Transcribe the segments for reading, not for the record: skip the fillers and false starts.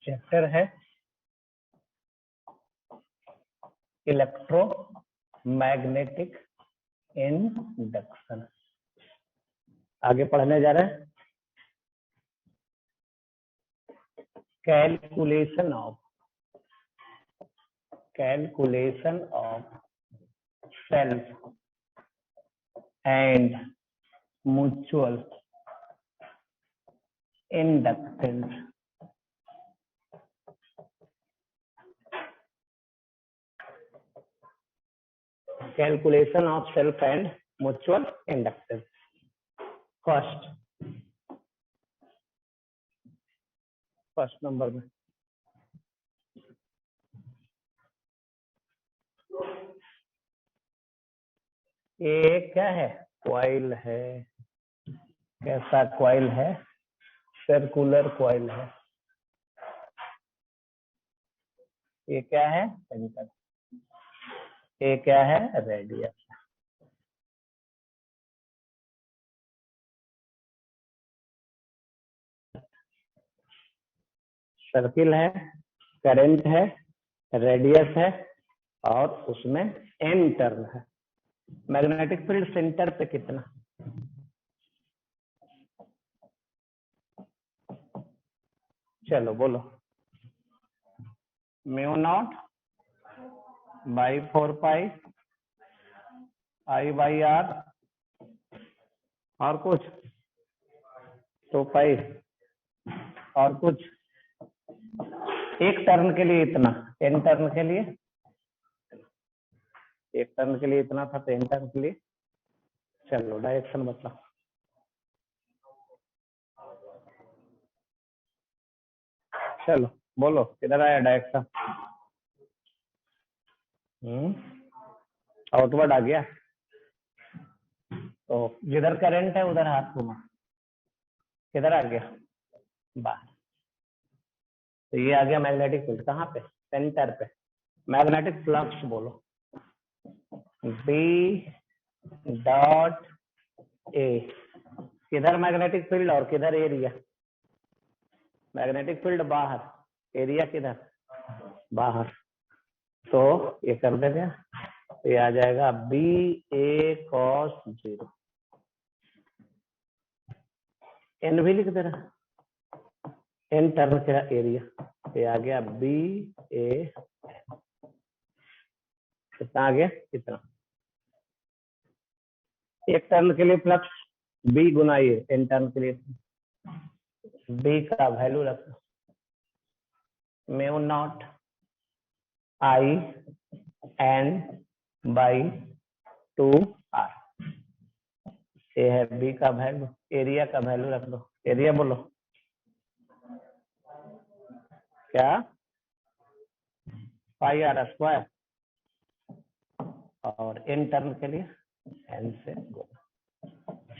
Chapter है electromagnetic induction. आगे पढ़ने जा रहे हैं calculation of self and mutual inductance. Calculation of self and mutual inductance. First number में ये क्या है? कॉइल है। कैसा कॉइल है? सर्कुलर कॉइल है। ये क्या है? सेंटर। ये क्या है? रेडियस। सर्किल है, करंट है, रेडियस है और उसमें एन टर्न है। मैग्नेटिक फील्ड सेंटर पे कितना? चलो बोलो। Mu naught by 4 pi I by R और कुछ 2 पाई और कुछ एक टर्न के लिए इतना, एन टर्न के लिए एक टर्न के लिए इतना था, तो एन टर्न के लिए। चलो डायरेक्शन बताओ। चलो बोलो किधर आया डायरेक्शन? आउटवर्ड आ गया। तो जिधर करंट है उधर हाथ घुमा। किधर आ गया? बाहर। तो ये आ गया मैग्नेटिक फील्ड। कहाँ पे? सेंटर पे। मैग्नेटिक फ्लक्स बोलो। B dot A. किधर मैग्नेटिक फील्ड और किधर एरिया? मैग्नेटिक फील्ड बाहर, एरिया किधर? बाहर। तो ये कर देंगे, ये आ जाएगा बी ए कॉस 0। एन भी लिख दे रहा, एन टर्न का एरिया। ये आ गया बी ए। कितना आ गया? इतना। एक टर्न के लिए फ्लक्स बी गुना ए, एन टर्न के लिए बी का वैल्यू रखो mu naught I N by 2 R. ये है बी का वैल्यू। एरिया का वैल्यू रख दो। एरिया बोलो क्या? पाई आर स्क्वायर और एन टर्न के लिए एन से गुना।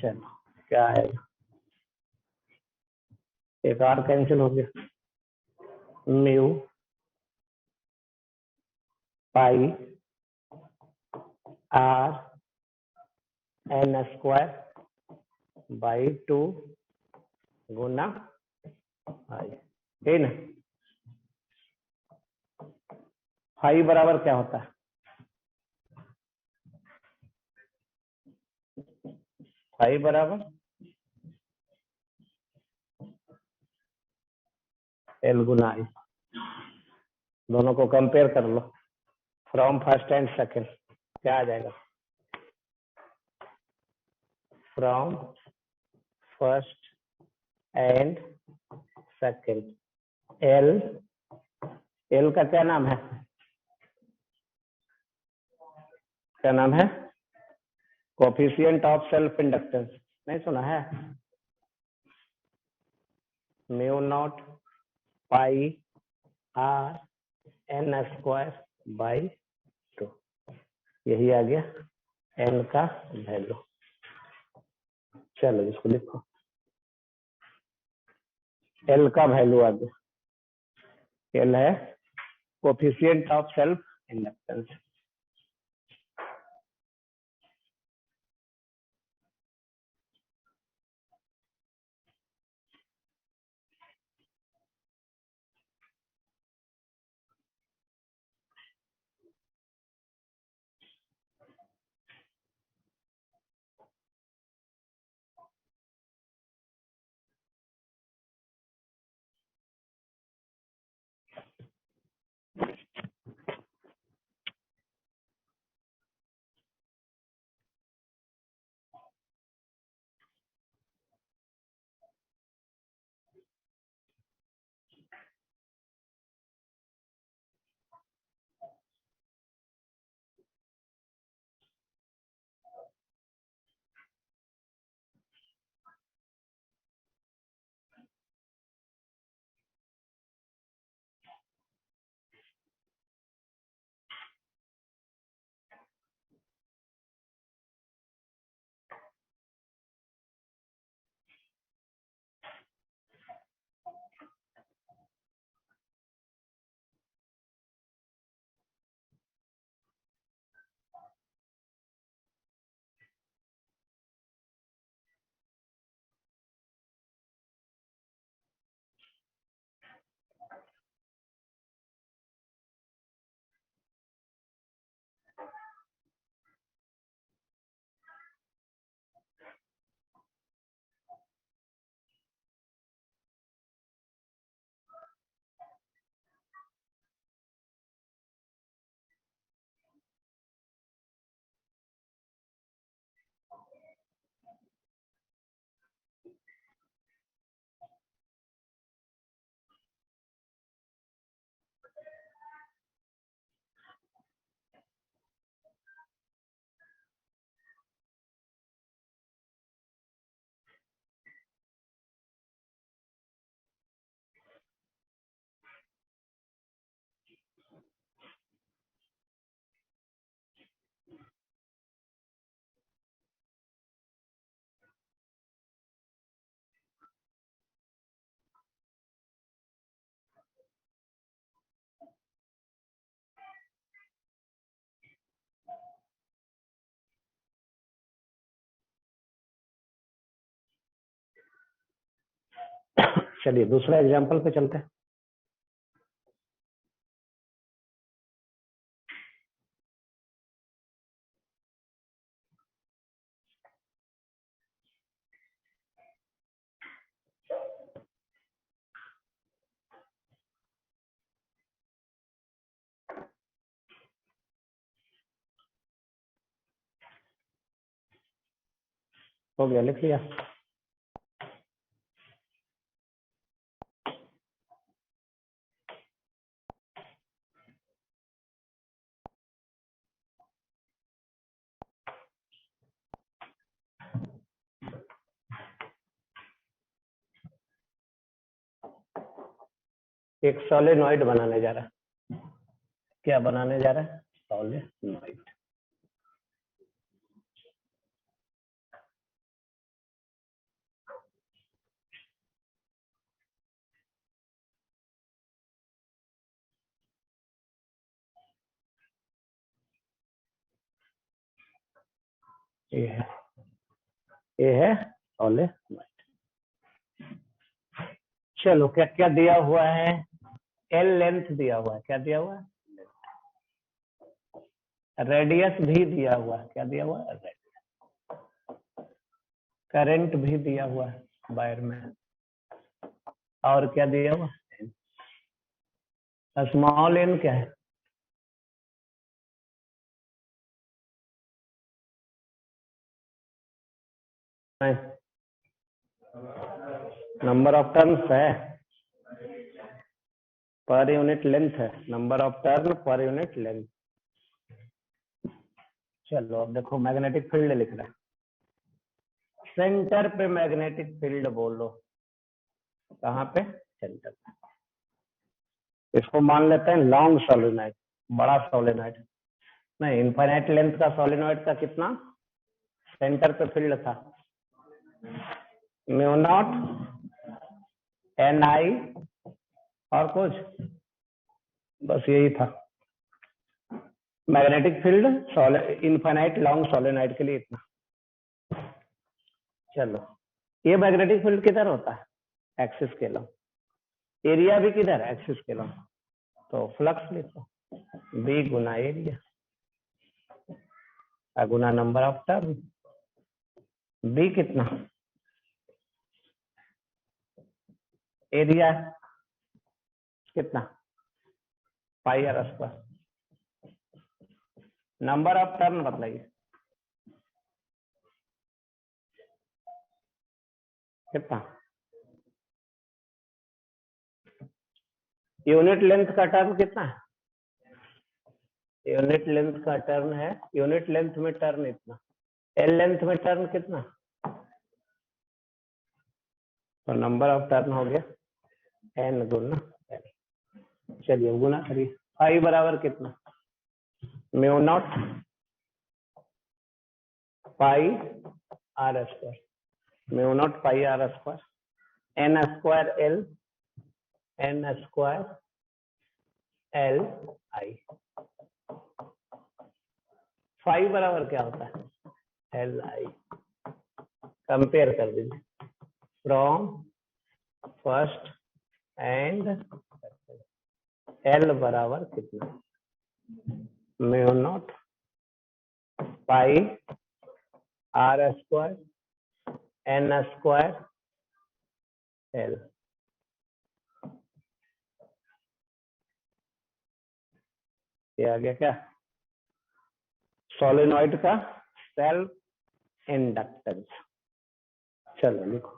चलो क्या है? एक आर कैंसिल हो गया। Mu pi R N square by 2 गुना आई। है ना? फाई बराबर क्या होता है? फाई बराबर एल गुना आई। दोनों को कंपेयर कर लो। फ्रॉम फर्स्ट एंड सेकंड क्या आ जाएगा? From first and second L. L का क्या नाम है? क्या नाम है? Coefficient of self inductance. नहीं सुना है? Mu naught pi R N square by 2। यही आ गया एन का वैल्यू। चलो इसको लिखो। एल का वैल्यू आ गया। एल है कोफिशिएंट ऑफ सेल्फ इंडक्टेंस। चलिए दूसरा एग्जाम्पल पे चलते हैं। हो गया, लिख लिया। एक सोलेनॉइड बनाने जा रहा है। क्या बनाने जा रहा है? सोलेनॉइड। ये है सोलेनॉइड। चलो क्या क्या दिया हुआ है? एल लेंथ दिया हुआ है। क्या दिया हुआ है? रेडियस भी दिया हुआ है। क्या दिया हुआ है? करंट भी दिया हुआ है वायर में। और क्या दिया हुआ है? स्मॉल एन क्या है? नंबर ऑफ टर्न्स है, पर यूनिट लेंथ है। Number of turn per unit length. चलो अब देखो, मैग्नेटिक फील्ड लिख रहा है। सेंटर पे मैग्नेटिक फील्ड बोलो। कहाँ पे? सेंटर पे। इसको मान लेते हैं लॉन्ग सोलेनॉइड, बड़ा सोलेनॉइड। नहीं, इनफाइनाइट लेंथ का सोलेनॉइड का कितना सेंटर पे फील्ड था? म्यू नॉट एन आई, और कुछ? बस यही था magnetic field infinite long solenoid के लिए, इतना। चलो, ये मैग्नेटिक फील्ड किधर होता है? एक्सिस के लॉन्ग। एरिया भी किधर है? एक्सिस के लॉन्ग। तो फ्लक्स लिखो, बी गुना एरिया गुना नंबर ऑफ टर्न। बी कितना? एरिया कितना? Pi R square. Number of turn बताइए कितना? यूनिट लेंथ का टर्न कितना है? यूनिट लेंथ का टर्न है, यूनिट लेंथ में टर्न इतना। एल लेंथ में टर्न कितना? तो नंबर ऑफ टर्न हो गया एन गुना एल। चलिए गुना करिए। आई बराबर कितना? Mu naught pi R square. Mu naught pi R square N square L, N square L I. Phi बराबर क्या होता है? L I. कंपेयर कर दीजिए फ्रॉम फर्स्ट एंड एल बराबर कितना? Mu naught pi R square N square L. ये आ गया क्या? सोलेनॉइड का सेल्फ इंडक्टेंस। चलो लिखो।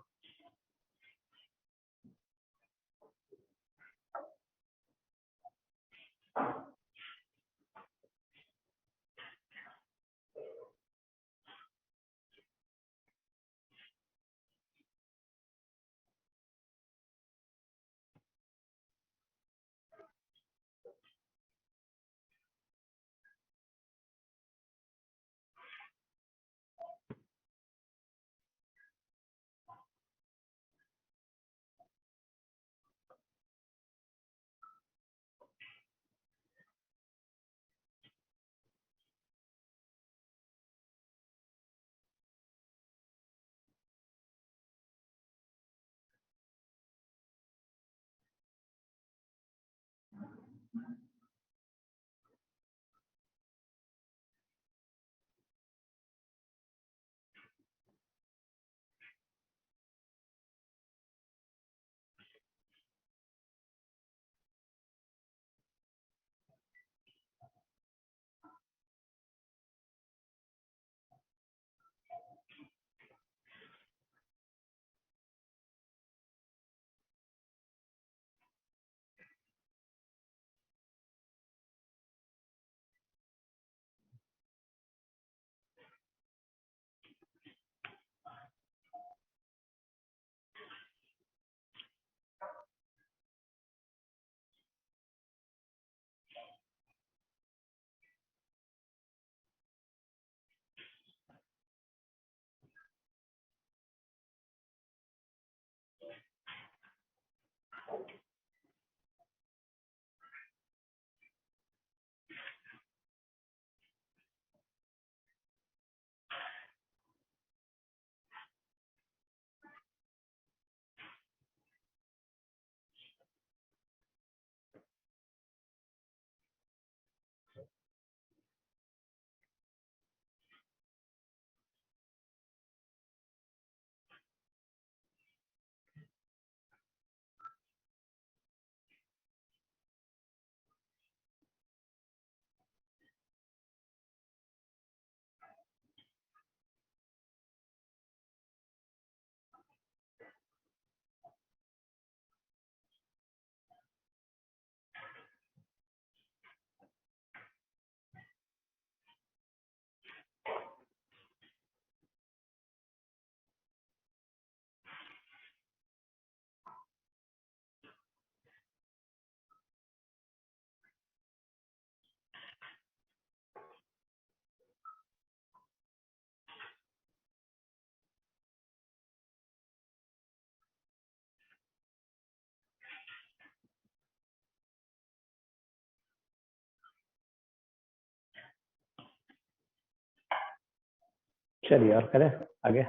चलिए और करें आगे।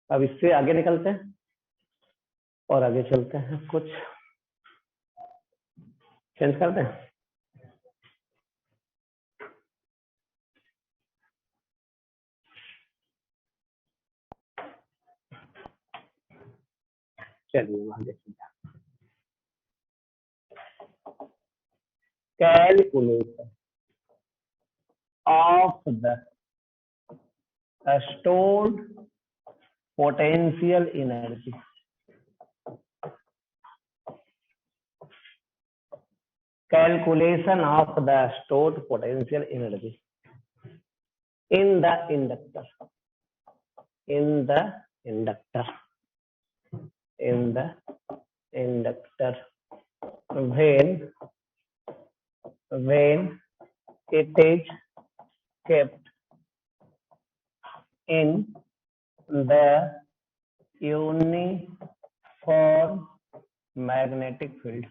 अब इससे आगे निकलते हैं और आगे चलते हैं, कुछ चेंज करते हैं। चलिए आगे चलते हैं। Calculation of the stored potential energy calculation of the stored potential energy in the inductor in the inductor in the inductor when it is kept in the uniform magnetic field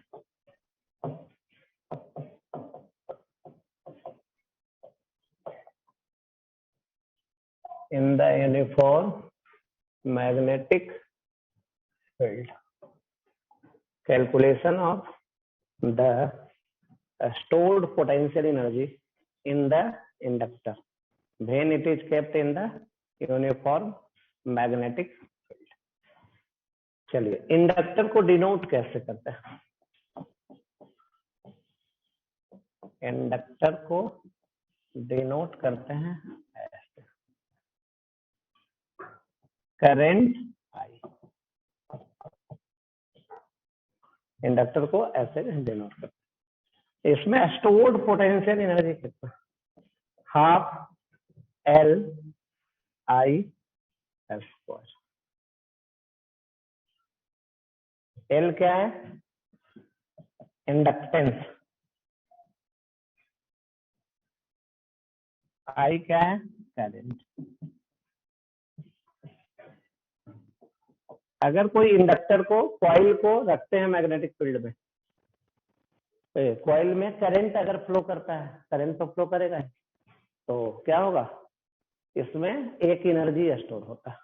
in the uniform magnetic field. Calculation of the stored potential energy in the inductor when it is kept in the uniform magnetic field. चलिए inductor को denote कैसे करते हैं? Inductor को denote करते हैं ऐसे, current I. Inductor को ऐसे डिनोट करते हैं। इसमें स्टोर्ड पोटेंशियल एनर्जी कितना? Half L I L square. L क्या है? इंडक्टेंस। आई क्या है? करंट। अगर कोई इंडक्टर को, कॉइल को रखते हैं मैग्नेटिक फील्ड में, तो कॉइल में करंट अगर फ्लो करता है, करंट तो फ्लो करेगा, तो क्या होगा? इसमें एक एनर्जी स्टोर होता है।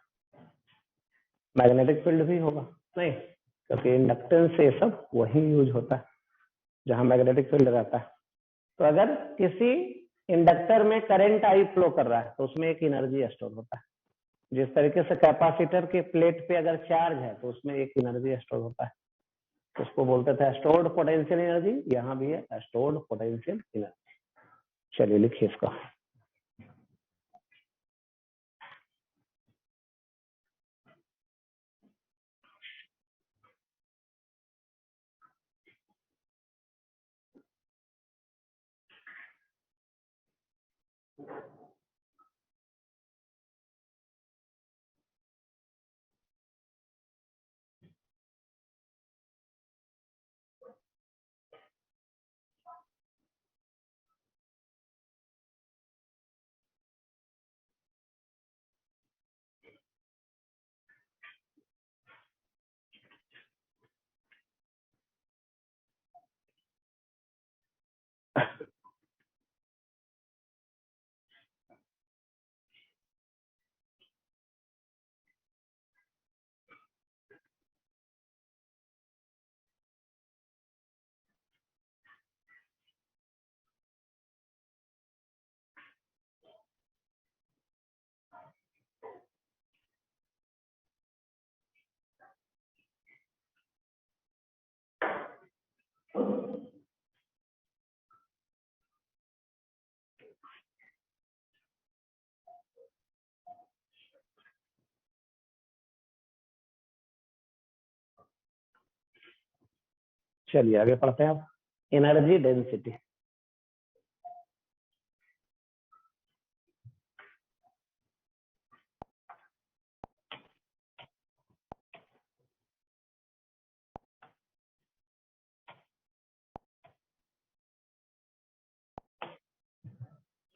मैग्नेटिक फील्ड भी होगा नहीं, क्योंकि इंडक्टेंस से सब वही यूज होता है जहां मैग्नेटिक फील्ड रहता है। तो अगर किसी इंडक्टर में करंट आई फ्लो कर रहा है तो उसमें एक एनर्जी स्टोर होता है। जिस तरीके से कैपेसिटर के प्लेट पे अगर चार्ज है तो उसमें एक एनर्जी स्टोर होता है, उसको बोलते थे स्टोर्ड पोटेंशियल एनर्जी। यहाँ भी है स्टोर्ड पोटेंशियल एनर्जी। चलिए लिखिए इसका। चलिए आगे पढ़ते हैं। अब एनर्जी डेंसिटी।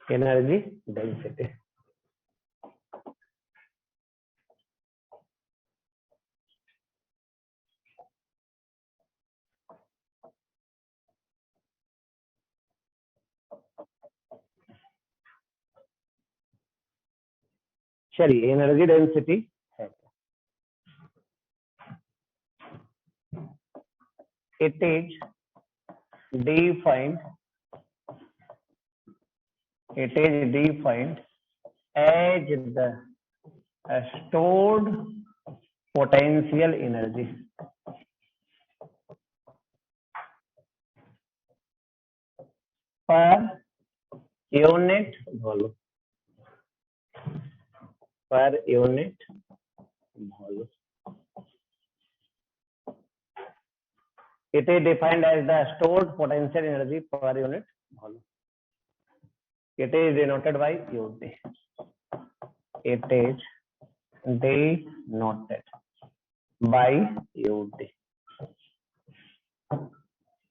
एनर्जी डेंसिटी चलिए एनर्जी डेंसिटी है, it is defined as the stored potential energy per unit volume, it is defined as the stored potential energy per unit volume. It is denoted by UT. It is denoted by UT.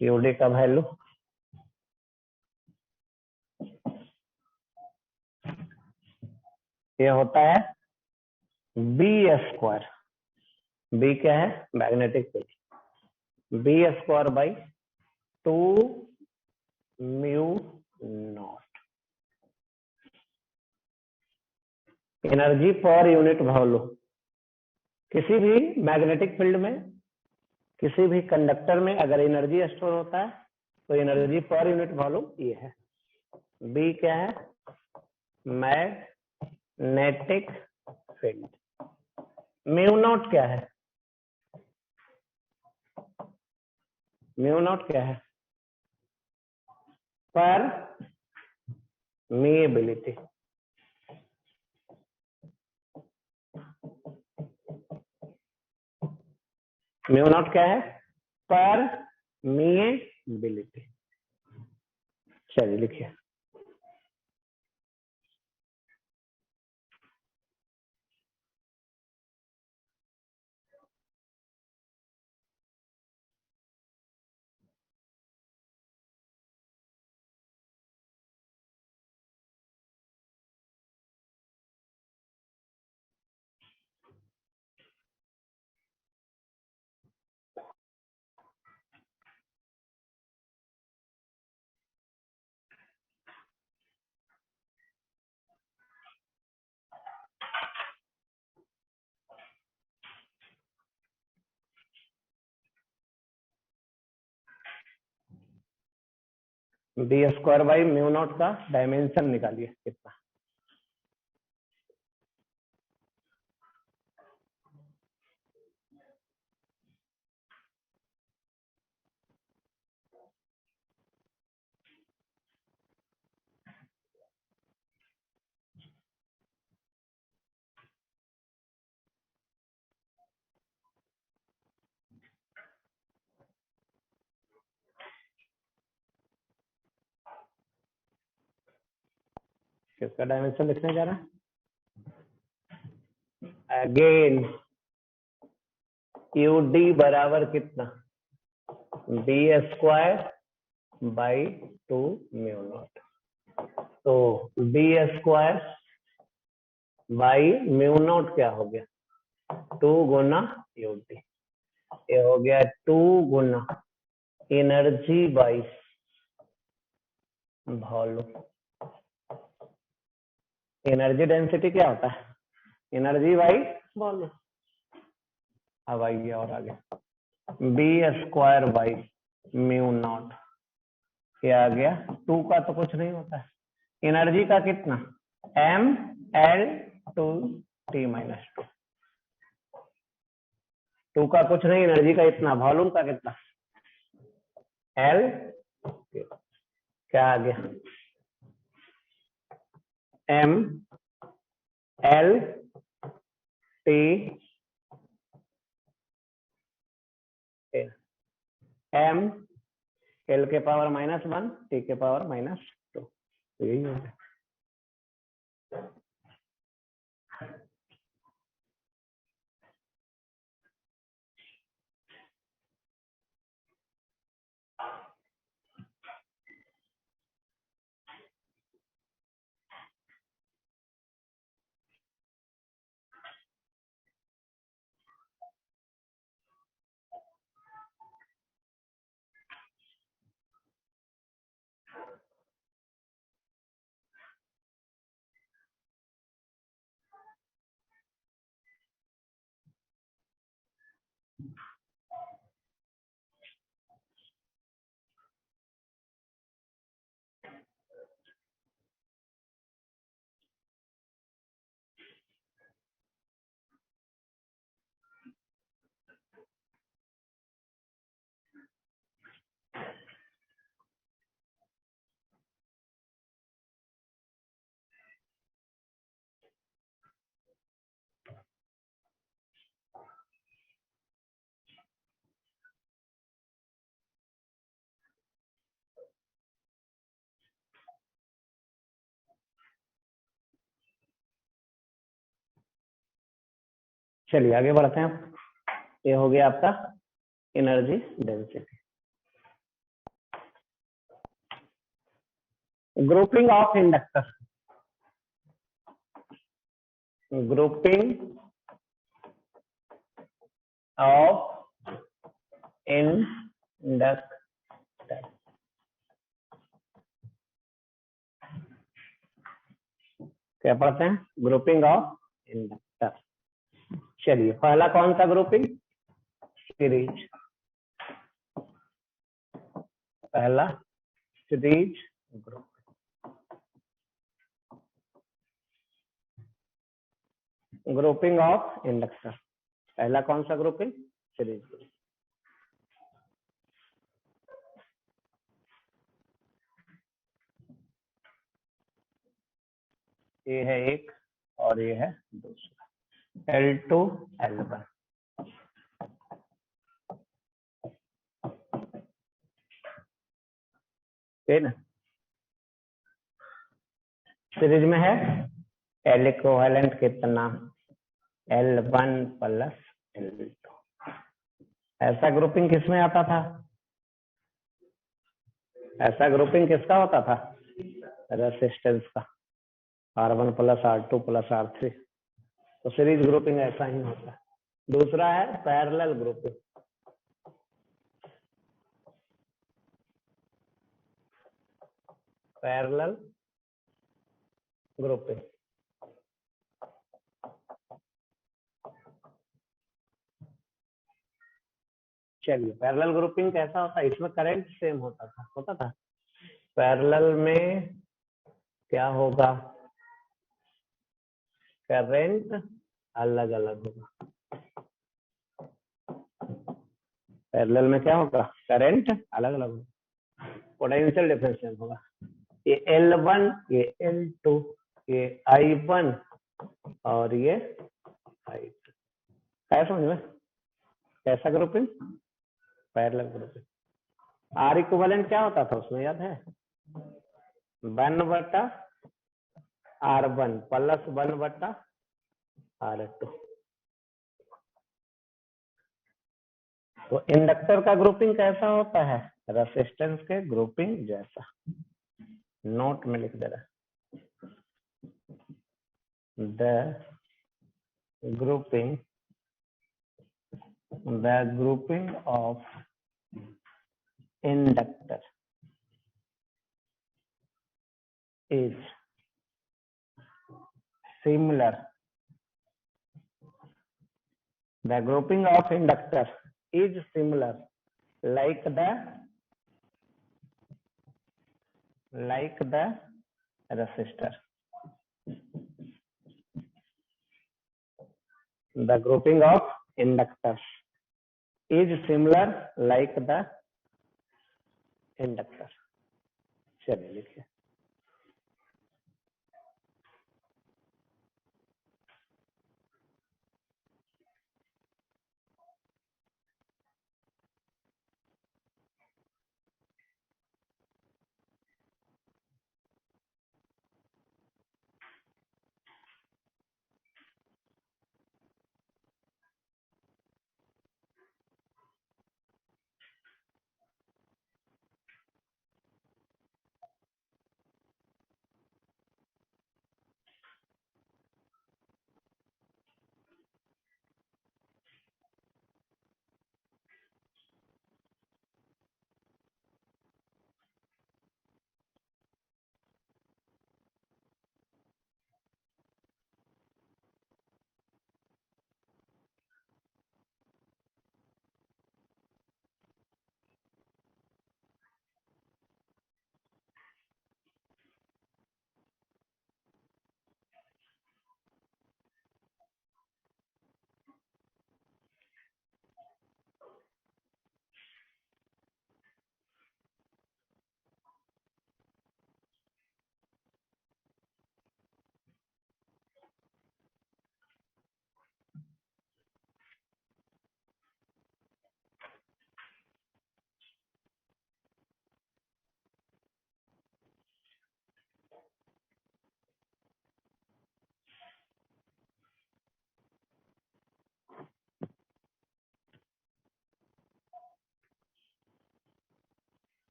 UT का value ये होता है B square, B क्या है magnetic field, B square by 2 mu naught energy per unit volume. किसी भी magnetic field में, किसी भी कंडक्टर में अगर एनर्जी स्टोर होता है तो एनर्जी पर यूनिट वॉल्यूम ये है। बी क्या है मैग्नेटिक फील्ड, म्यू नॉट क्या है, म्यू नॉट क्या है परमीएबिलिटी, म्यू नॉट क्या है परमीएबिलिटी। चलिए लिखिए B square by mu naught का डायमेंशन निकालिए कितना, किसका डायमेंशन लिखने जा रहा है अगेन यू डी बराबर कितना B square by 2 mu naught, तो B square by mu naught क्या हो गया 2 गुना यू डी, ये हो गया 2 गुना energy by volume. Energy density क्या होता है एनर्जी बाई वॉल्यूम। अब आइए और आगे B square by mu naught, ये आ गया 2 का तो कुछ नहीं होता है, एनर्जी का कितना M L two T minus 2 का कुछ नहीं, एनर्जी का इतना, वॉल्यूम का कितना एल, क्या आ गया M L T M L के पावर -1 टी के पावर -2, यही हो गया। चलिए आगे बढ़ते हैं। ये हो गया आपका energy density. Grouping of inductor, grouping of inductor, क्या पढ़ते हैं? Grouping of inductor. चलिए पहला कौन सा ग्रुपिंग? सीरीज। पहला series group, grouping of inductor. पहला कौन सा ग्रुपिंग? Series group. ये है एक और ये है दूसरा, L2 L1। ठीक ना? सीरीज में है L इक्विवेलेंट कितना? L1 plus L2। ऐसा ग्रुपिंग किसमें आता था? ऐसा ग्रुपिंग किसका होता था? रेसिस्टेंस का, R1 plus R2 plus R3। तो सीरीज ग्रुपिंग ऐसा ही होता है। दूसरा है पैरेलल ग्रुपिंग। पैरेलल ग्रुपिंग, चलिए पैरेलल ग्रुपिंग कैसा होता है? इसमें करंट सेम होता था। पैरेलल में क्या होगा? करंट अलग अलग होगा। पैरेलल में क्या होगा? करंट अलग अलग होगा, पोटेंशियल डिफरेंस होगा। ये L1, ये L2, ये I1 और ये I2। क्या समझ में? कैसा grouping? Parallel grouping. R equivalent क्या होता था उसमें, याद है? 1/R1 plus 1/R2। तो इंडक्टर का ग्रुपिंग कैसा होता है? रेसिस्टेंस के ग्रुपिंग जैसा। नोट में लिख दे रहा है, the grouping of inductor is similar. The grouping of inductor is similar like the resistor. The grouping of inductors is similar like the inductor. चलिए लिखिए।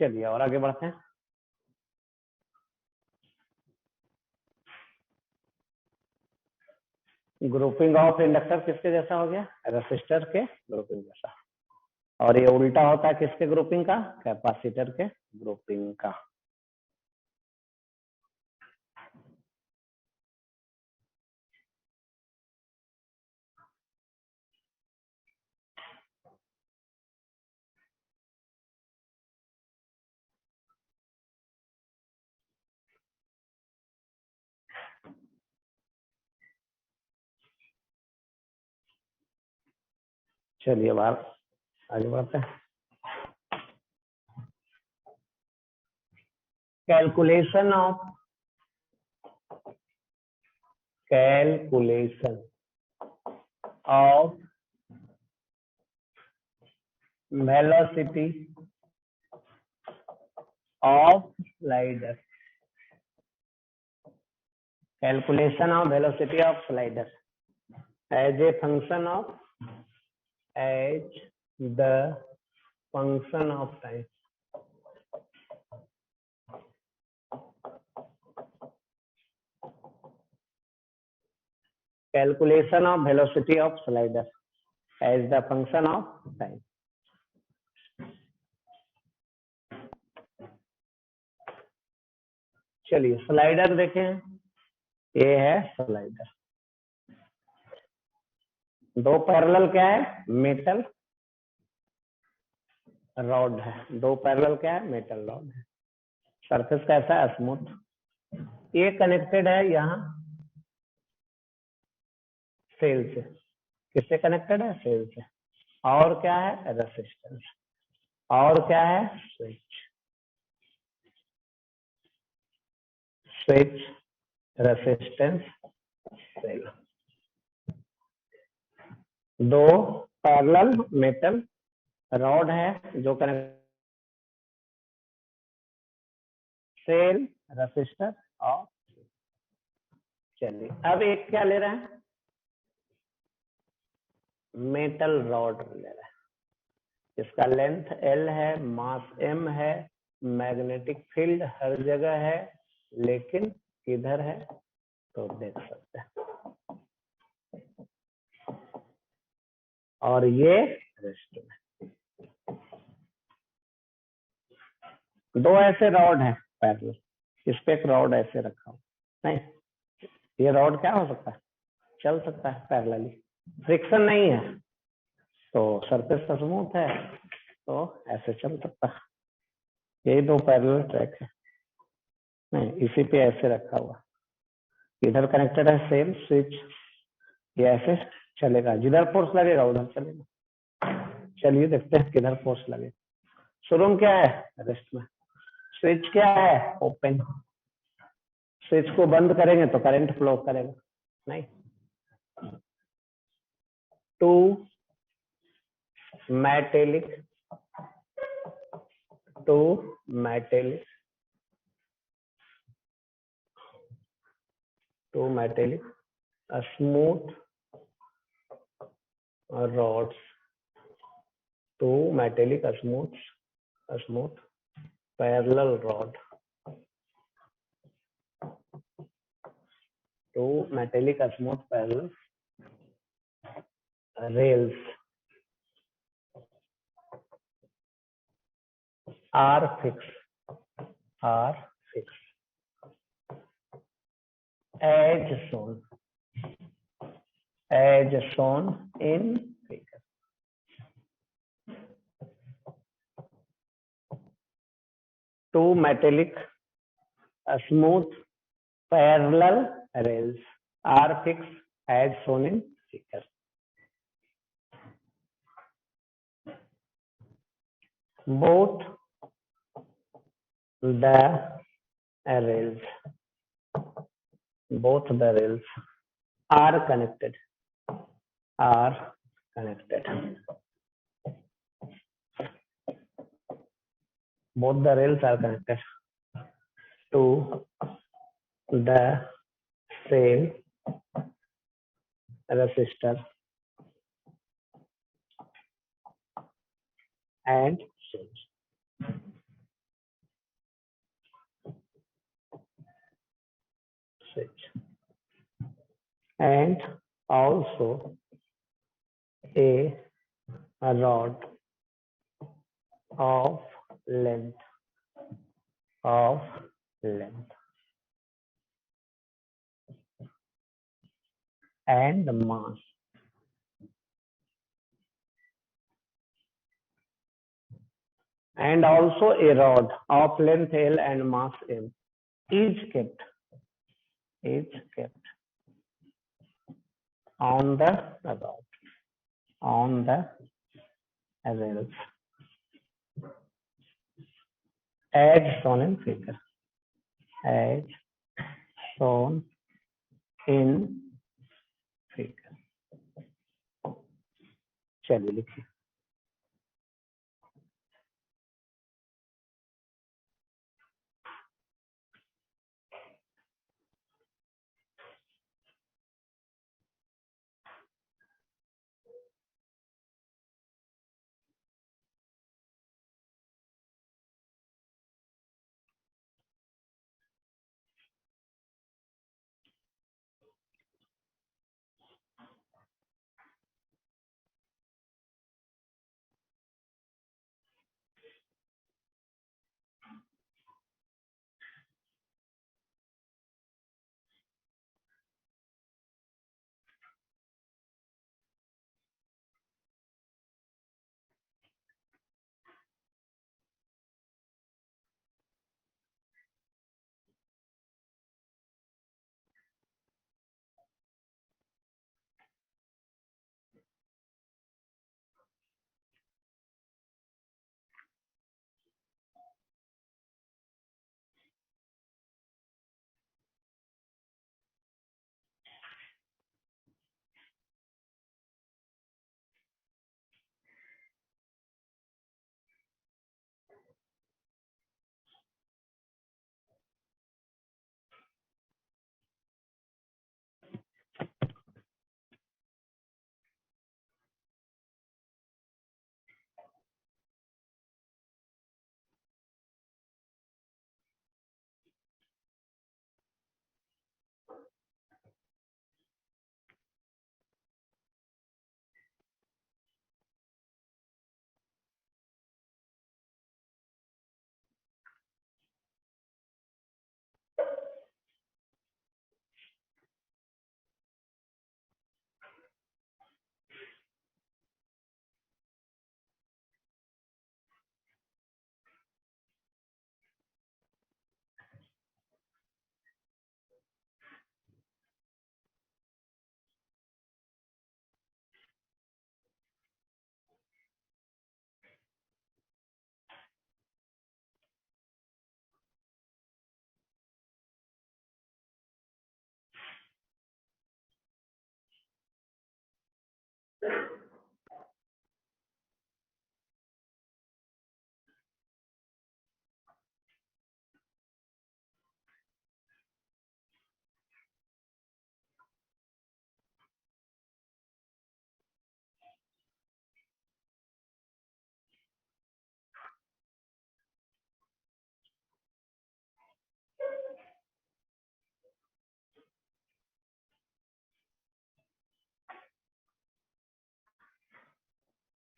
चलिए और आगे बढ़ते हैं। ग्रुपिंग ऑफ इंडक्टर किसके जैसा हो गया? रेसिस्टर के ग्रुपिंग जैसा। और ये उल्टा होता है किसके ग्रुपिंग का? कैपेसिटर के ग्रुपिंग का। चलिए बाहर आगे बढ़ते हैं। Calculation of velocity of slider. Calculation of velocity of slider as the function of time. Calculation of velocity of slider as the function of time. चलिए स्लाइडर देखें, ये है स्लाइडर। दो पैरेलल क्या है? मेटल रॉड है। दो पैरेलल क्या है? मेटल रॉड है। सरफेस कैसा है? स्मूथ। ये कनेक्टेड है यहाँ सेल से। किससे कनेक्टेड है? सेल से। और क्या है? रेसिस्टेंस। और क्या है? Switch resistance cell. दो पैरेलल मेटल रॉड है जो कनेक्ट सेल रेसिस्टर और चलिए अब एक क्या ले रहे हैं? मेटल रॉड ले रहे हैं। इसका लेंथ L है, मास M है, मैग्नेटिक फील्ड हर जगह है, लेकिन किधर है तो देख सकते हैं। और ये रेस्ट में दो ऐसे रॉड है पैरेलल। इस पे एक रॉड ऐसे रखा हो, नहीं ये रॉड क्या हो सकता है? चल सकता है पैरेलली, फ्रिक्शन नहीं है तो सरफेस तो स्मूथ है तो ऐसे चल सकता है। यही दो पैरेलल ट्रैक है, नहीं इसी पे ऐसे रखा हुआ, इधर कनेक्टेड है सेम स्विच, ये ऐसे चलेगा, जिधर फोर्स लगेगा उधर चलेगा। चलिए देखते हैं किधर फोर्स लगेगा। शुरू में क्या है? रेस्ट में। स्विच क्या है? ओपन। स्विच को बंद करेंगे तो करंट फ्लो करेगा नहीं। Two metallic smooth rods, two metallic smooth parallel rod, two metallic smooth parallel rails are fixed as shown in figure. Two metallic smooth parallel rails are fixed as shown in figure. Both the rails are connected both the rails are connected to the same resistor and switch. and also a rod of length of length and mass, and also a rod of length L and mass M is kept on the rod, on the rails as shown in figure, as shown in figure. चलिए लिखिए।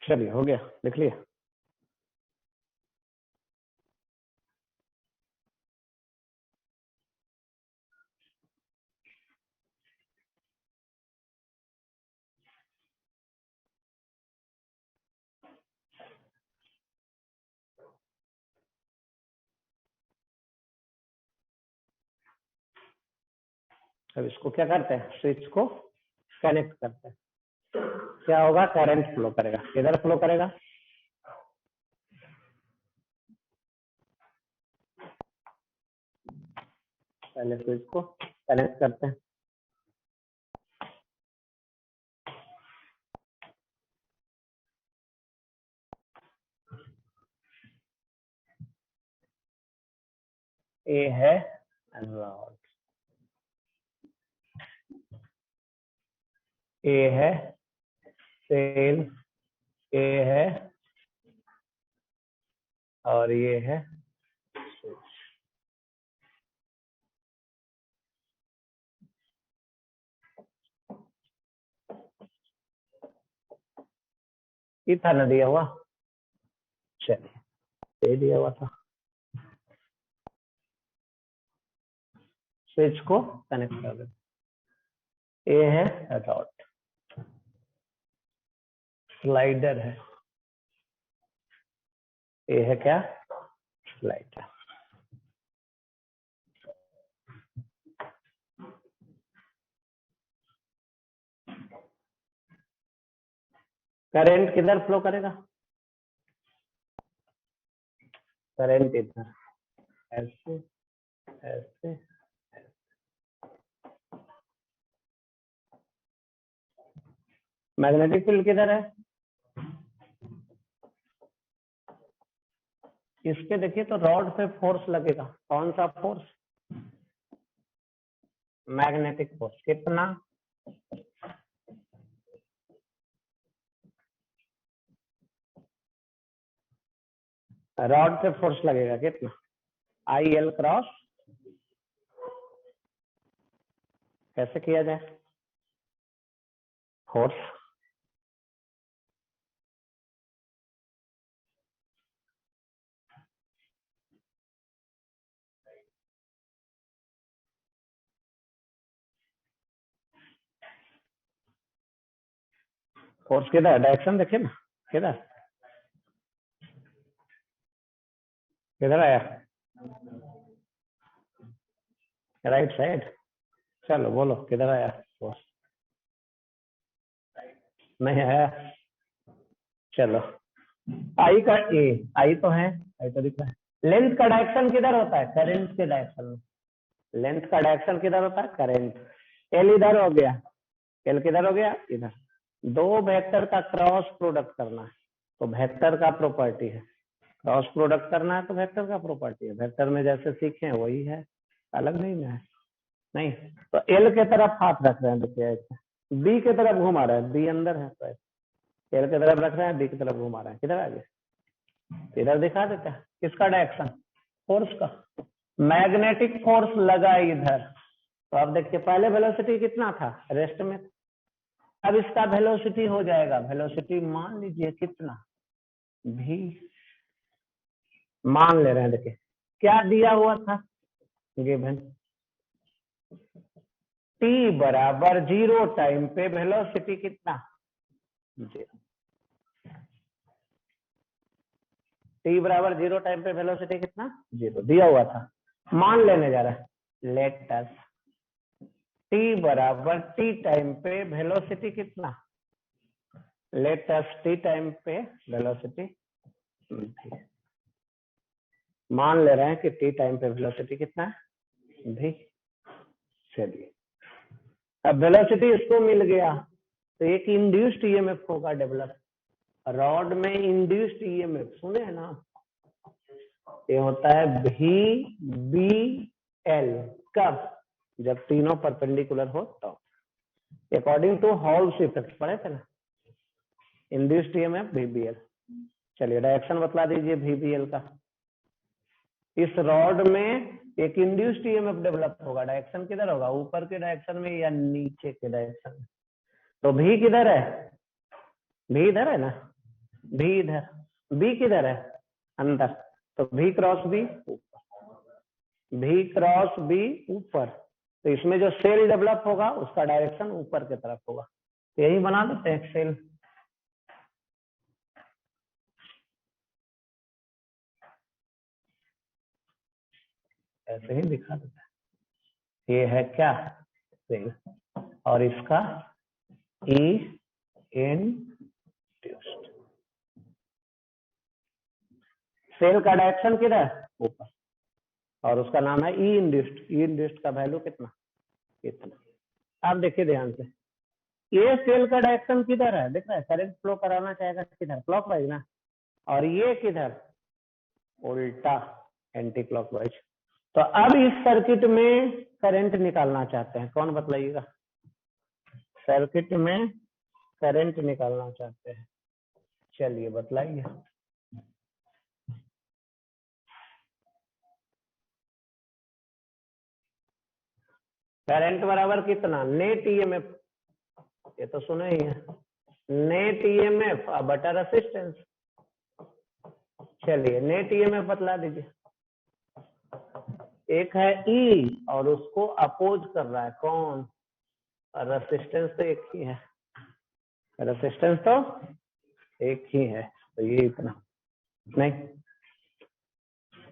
चलिए हो गया, लिख लिया। अब इसको क्या करते हैं, स्विच को कनेक्ट करते हैं। क्या होगा, करंट फ्लो करेगा। किधर फ्लो करेगा, पहले स्विच को कनेक्ट करते हैं। ए है रॉड, ए है सेल, ए है और ये है स्विच। ये था ना दिया हुआ, चलिए ये दिया हुआ था। स्विच को कनेक्ट कर देते। ये है रॉड, स्लाइडर है, ये है क्या, स्लाइडर। करंट किधर फ्लो करेगा, करंट इधर, ऐसे ऐसे। मैग्नेटिक फील्ड किधर है, इस पे देखिए तो रॉड पे फोर्स लगेगा, कौन सा फोर्स, मैग्नेटिक फोर्स। कितना, रॉड पे फोर्स लगेगा कितना, आई एल क्रॉस, कैसे किया जाए, फोर्स, फोर्स किधर, डायरेक्शन देखिए ना, किधर किधर आया, राइट साइड। चलो बोलो किधर आया फोर्स, नहीं आया, चलो आई का ए, आई तो है, आई तो दिख रहा है। लेंथ का डायरेक्शन किधर होता है, करंट के डायरेक्शन में, लेंथ का डायरेक्शन किधर होता है, करंट। एल इधर हो गया, एल किधर हो गया, इधर। दो वेक्टर का क्रॉस प्रोडक्ट करना है तो वेक्टर का प्रॉपर्टी है, क्रॉस प्रोडक्ट करना है तो वेक्टर का प्रॉपर्टी है, वेक्टर में जैसे सीखे वही है, अलग नहीं है, नहीं। तो एल के तरफ हाथ रख रहे हैं, देखिए बी के तरफ घुमा रहे हैं, बी अंदर है तो एल के तरफ रख रहे हैं, बी की तरफ घुमा रहे हैं, किधर आ गया, इधर दिखा देता है, किसका डायरेक्शन, फोर्स का। मैग्नेटिक फोर्स लगा इधर, तो अब देखिए पहले वेलोसिटी कितना था, रेस्ट में, अब इसका वेलोसिटी हो जाएगा, वेलोसिटी मान लीजिए कितना, भी मान ले रहे हैं, देखिए क्या दिया हुआ था, गिवन t बराबर 0 टाइम पे वेलोसिटी कितना, 0। t बराबर 0 टाइम पे वेलोसिटी कितना, 0 दिया हुआ था, मान लेने जा रहा है। लेट अस t बराबर t टाइम पे वेलोसिटी कितना, लेट अस t टाइम पे वेलोसिटी, मान ले रहे हैं कि t टाइम पे वेलोसिटी कितना है, भी। चलिए अब वेलोसिटी इसको मिल गया तो एक इंड्यूस्ड ईएमएफ होगा डेवलप, रॉड में इंड्यूस्ड ईएमएफ सुने हैं ना, ये होता है भी बी एल, कब, जब तीनों परपेंडिकुलर हो तो, अकॉर्डिंग टू हॉल्स इफेक्ट पढ़े थे ना, इंड्यूस्ड ईएमएफ भी बी एल। चलिए डायरेक्शन बतला दीजिए भी बी एल का, इस रॉड में एक इंड्यूस्ड ईएमएफ डेवलप होगा, डायरेक्शन किधर होगा, ऊपर के डायरेक्शन में या नीचे के डायरेक्शन में, तो भी किधर है, भी इधर है ना, भी इधर, बी किधर है, अंदर, तो भी क्रॉस बी, भी क्रॉस बी ऊपर, तो इसमें जो सेल डेवलप होगा उसका डायरेक्शन ऊपर की तरफ होगा, तो यही बना देते हैं सेल। ऐसे ही दिखा देता है, ये है क्या, सेल, और इसका ई इंड्यूस्ड, सेल का डायरेक्शन किधर, ऊपर, और उसका नाम है ई इंड्यूस्ड, ई इंड्यूस्ड का वैल्यू कितना, इतना। आप देखिए ध्यान से, ये सेल का डायरेक्शन किधर है, दिख रहा है, करंट फ्लो कराना चाहेगा किधर, क्लॉकवाइज ना, और ये किधर, उल्टा, एंटी क्लॉकवाइज। तो अब इस सर्किट में करंट निकालना चाहते हैं, कौन बतलाइएगा, सर्किट में करंट निकालना चाहते हैं, चलिए बतलाइए। करंट बराबर कितना, नेट ईएमएफ, ये तो सुने ही है, नेट ईएमएफ बटा रेसिस्टेंस। चलिए नेट ईएमएफ बतला दीजिए। एक है ई और उसको अपोज कर रहा है कौन? रेसिस्टेंस तो एक ही है, रेसिस्टेंस तो एक ही है, तो ये इतना नहीं।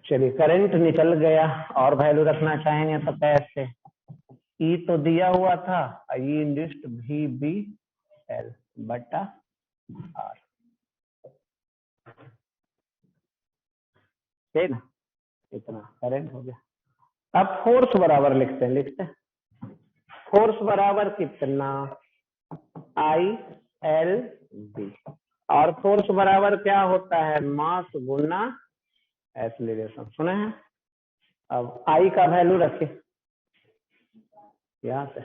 चलिए करंट निकल गया और वैल्यू रखना चाहेंगे तो कैसे? ई तो दिया हुआ था, ई इंड्यूस्ड भी बी एल बटा आर, ठीक ना? इतना करंट हो गया। अब फोर्स बराबर लिखते हैं। फोर्स बराबर कितना? आई एल बी, और फोर्स बराबर क्या होता है? मास गुना एक्सीलरेशन, सुने हैं? अब आई का वैल्यू रखिए यहाँ से,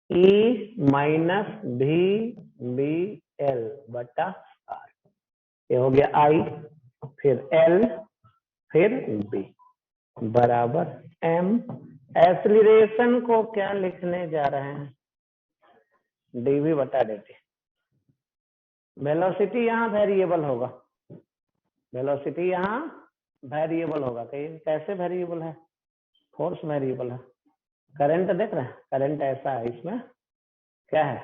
ई माइनस भी बी एल बटा आर, ये हो गया आई, फिर एल, फिर बी बराबर एम। एक्सीलरेशन को क्या लिखने जा रहे हैं? डीवी बटा dt। वेलोसिटी यहाँ वेरिएबल होगा, वेलोसिटी यहाँ वेरिएबल होगा। कहिए कैसे वेरिएबल है? फोर्स वेरिएबल है। करंट देख रहे हैं, करंट ऐसा है, इसमें क्या है?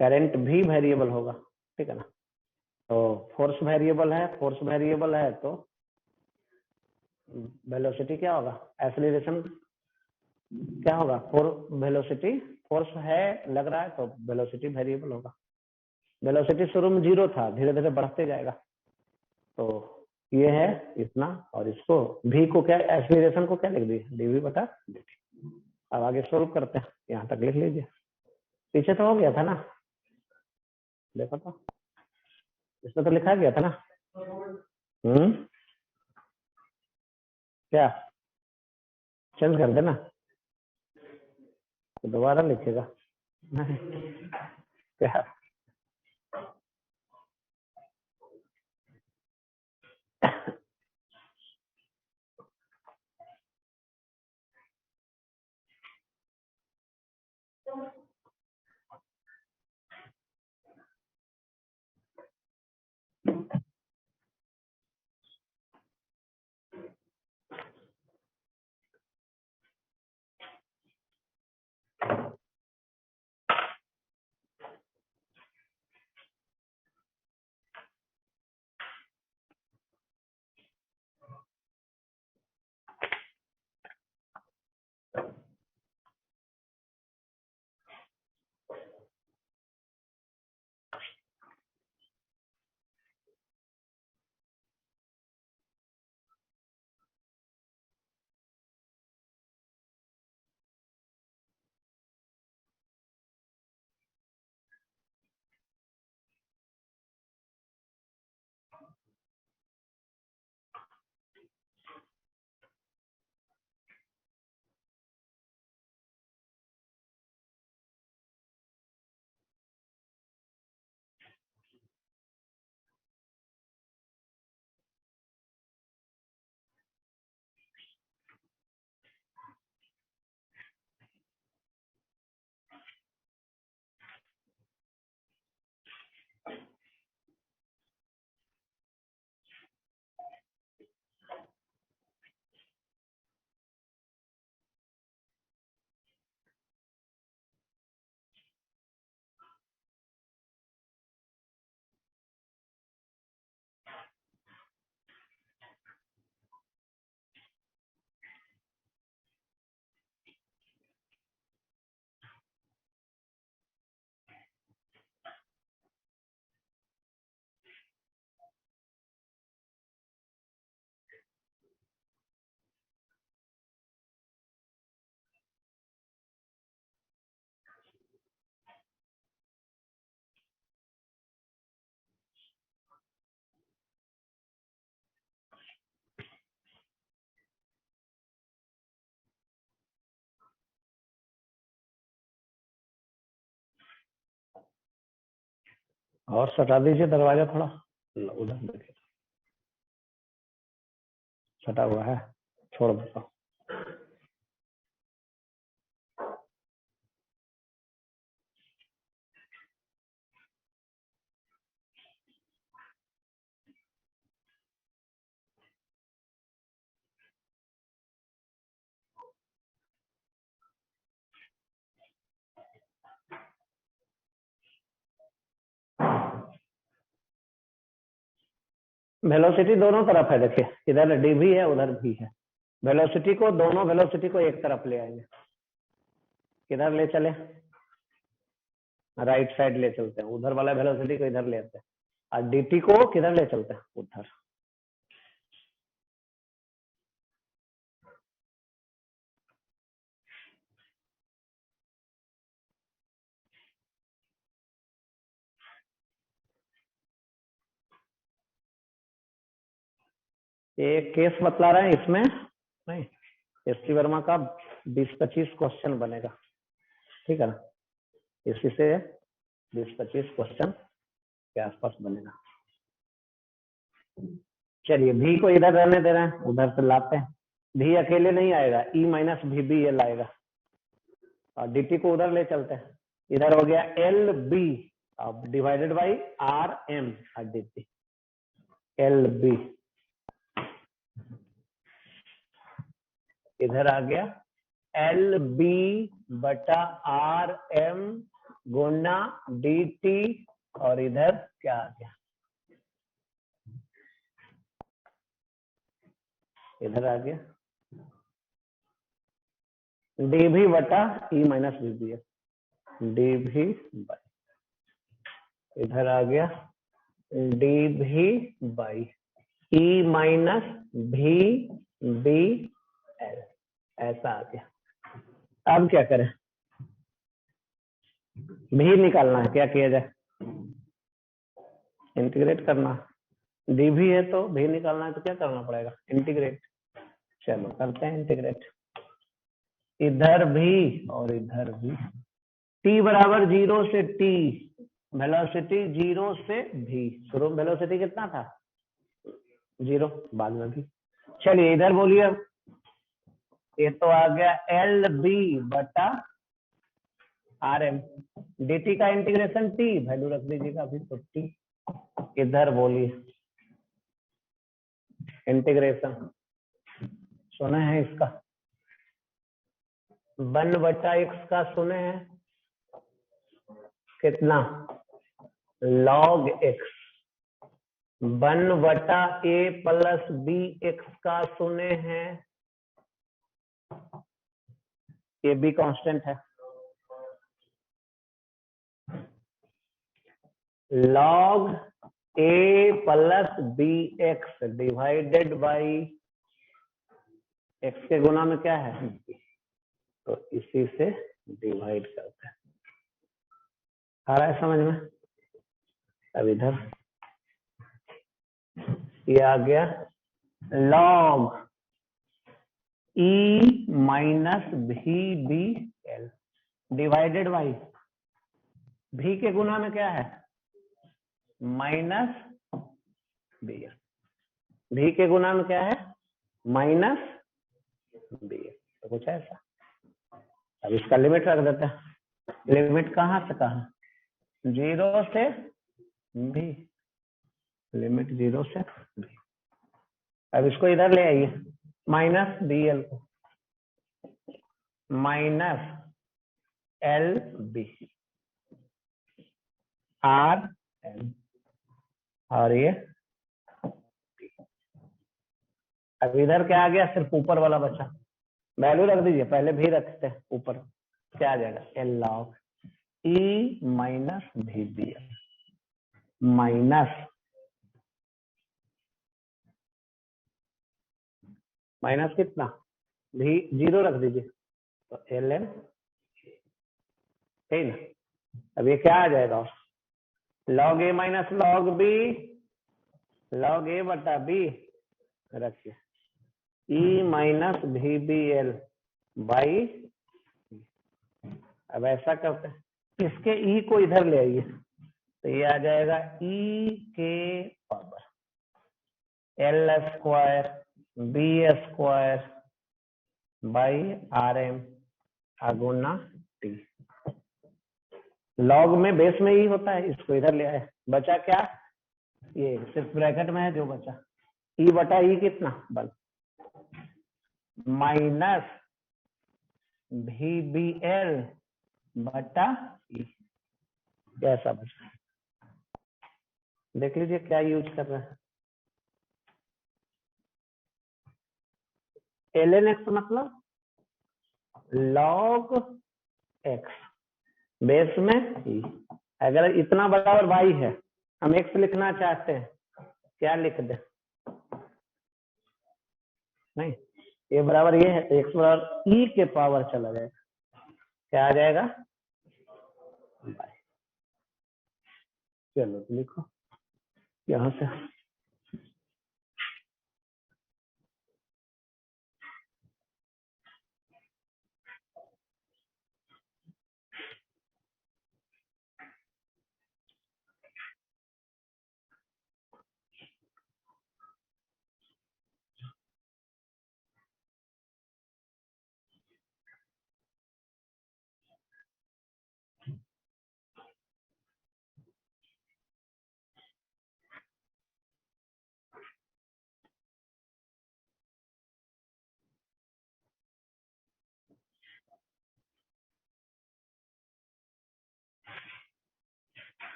करंट भी वेरिएबल होगा, ठीक है ना? तो फोर्स वेरिएबल है, फोर्स वेरिएबल है तो वेलोसिटी क्या होगा? एक्सीलरेशन क्या होगा? वेलोसिटी, फोर्स है लग रहा है तो वेलोसिटी वेरिएबल होगा। वेलोसिटी शुरू में 0 था, धीरे धीरे बढ़ते जाएगा। तो ये है इतना, और इसको भी को क्या, एक्सीलरेशन को क्या लिख दिए? डीवी बटा dt। अब आगे सोल्व करते हैं, यहाँ तक लिख लीजिए। पीछे तो हो गया था ना, देखो तो इसमें तो लिखा गया था ना। क्या चेंज कर देना, तो दोबारा लिखेगा क्या? और सटा दीजिए दरवाजा थोड़ा उधर देखिए, सटा हुआ है, छोड़ दो। वेलोसिटी दोनों तरफ है, देखिए इधर डी भी है उधर भी है। वेलोसिटी को, दोनों वेलोसिटी को एक तरफ ले आएंगे। किधर ले चले? राइट साइड ले चलते हैं, उधर वाला वेलोसिटी को इधर ले आते हैं, और dt को किधर ले चलते हैं? उधर। ये केस बतला रहे हैं इसमें नहीं, एसटी वर्मा का 20-25 क्वेश्चन बनेगा, ठीक है ना? इसी से 20-25 क्वेश्चन के आसपास बनेगा। चलिए भी को इधर रहने दे रहे हैं, उधर से लाते हैं। भी अकेले नहीं आएगा, ई माइनस भी बी एल आएगा, और dt को उधर ले चलते हैं। इधर हो गया एल बी अब डिवाइडेड बाई आर एम और dt। एल बी इधर आ गया एल बी बटा आर एम गुना dt, और इधर क्या आ गया? इधर आ गया डी भी बटा ई माइनस बी बी है, डी भी बाई, इधर आ गया डी भी बाई ई माइनस भी बी एल, ऐसा आ गया। अब क्या करें? भी निकालना है, क्या किया जाए? इंटीग्रेट करना। डी भी है तो भी निकालना है, तो क्या करना पड़ेगा? इंटीग्रेट। चलो करते हैं इंटीग्रेट, इधर भी और इधर भी। t बराबर 0 से t, वेलोसिटी 0 से v। शुरू में वेलोसिटी कितना था? 0, बाद में भी। चलिए इधर बोलिए, ये तो आ गया एल बी बटा आर एम, डी टी का इंटीग्रेशन t, वैल्यू रख दीजिएगा अभी तो t। इधर बोलिए इंटीग्रेशन, सुने हैं इसका 1/x का, सुने हैं कितना? log x। 1/a plus B x का सुने हैं, ये भी कांस्टेंट है। log a plus B x divided by x के गुना में क्या है? तो इसी से डिवाइड करते हैं। आ रहा है समझ में? अब इधर ये आ गया log e माइनस भी बी एल डिवाइडेड बाई भी के गुना में क्या है? Minus B L. भी के गुना में क्या है? Minus B L. तो कुछ ऐसा। अब इसका लिमिट रख देते हैं। लिमिट कहाँ से कहाँ? 0 से भी, लिमिट 0 से भी। अब इसको इधर ले आइए, माइनस बी एल को, minus L B R L, और ये अब इधर क्या आ गया? सिर्फ ऊपर वाला बचा, वैल्यू रख दीजिए, पहले भी रखते हैं ऊपर, क्या आ जाएगा? एल लॉग ई माइनस भी बी एल माइनस माइनस कितना? भी 0 रख दीजिए, तो एल एन, ठीक ना? अब ये क्या आ जाएगा? Log A minus log B, log ए बटा बी रखिए, ई माइनस भी बी एल बाई। अब ऐसा करते हैं, इसके ई को इधर ले आइए, तो ये आ जाएगा ई के power L square B square by R M गुना टी। लॉग में बेस में ही होता है, इसको इधर ले आए, बचा क्या? ये सिर्फ ब्रैकेट में है जो बचा, ई बटा ई कितना? 1 माइनस भी बी एल बटा ई, कैसा बचा? देख लीजिए क्या यूज कर रहे हैं। ln x मतलब log x बेस में e। अगर इतना बराबर y है, हम x लिखना चाहते हैं, क्या लिख दे? नहीं, ये बराबर ये है तो x बराबर e के पावर चला जाएगा, क्या आ जाएगा? चलो तो लिखो यहां से।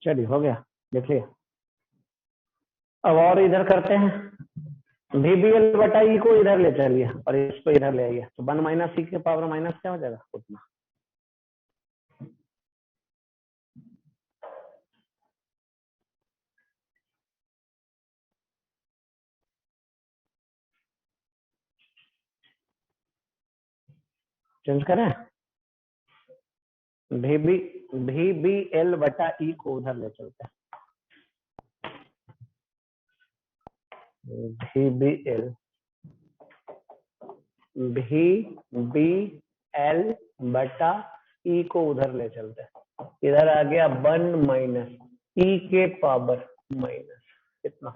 चलिए हो गया, देख लिया। अब और इधर करते हैं, VBL बटा ई को इधर ले चलिए और इसको इधर ले आइए, तो 1 माइनस ई के पावर माइनस क्या हो जाएगा? उतना। चेंज करें, VBL बटा ई को उधर ले चलते हैं। VBL बटा ई को उधर ले चलते हैं, इधर आ गया 1 माइनस ई के पावर माइनस कितना?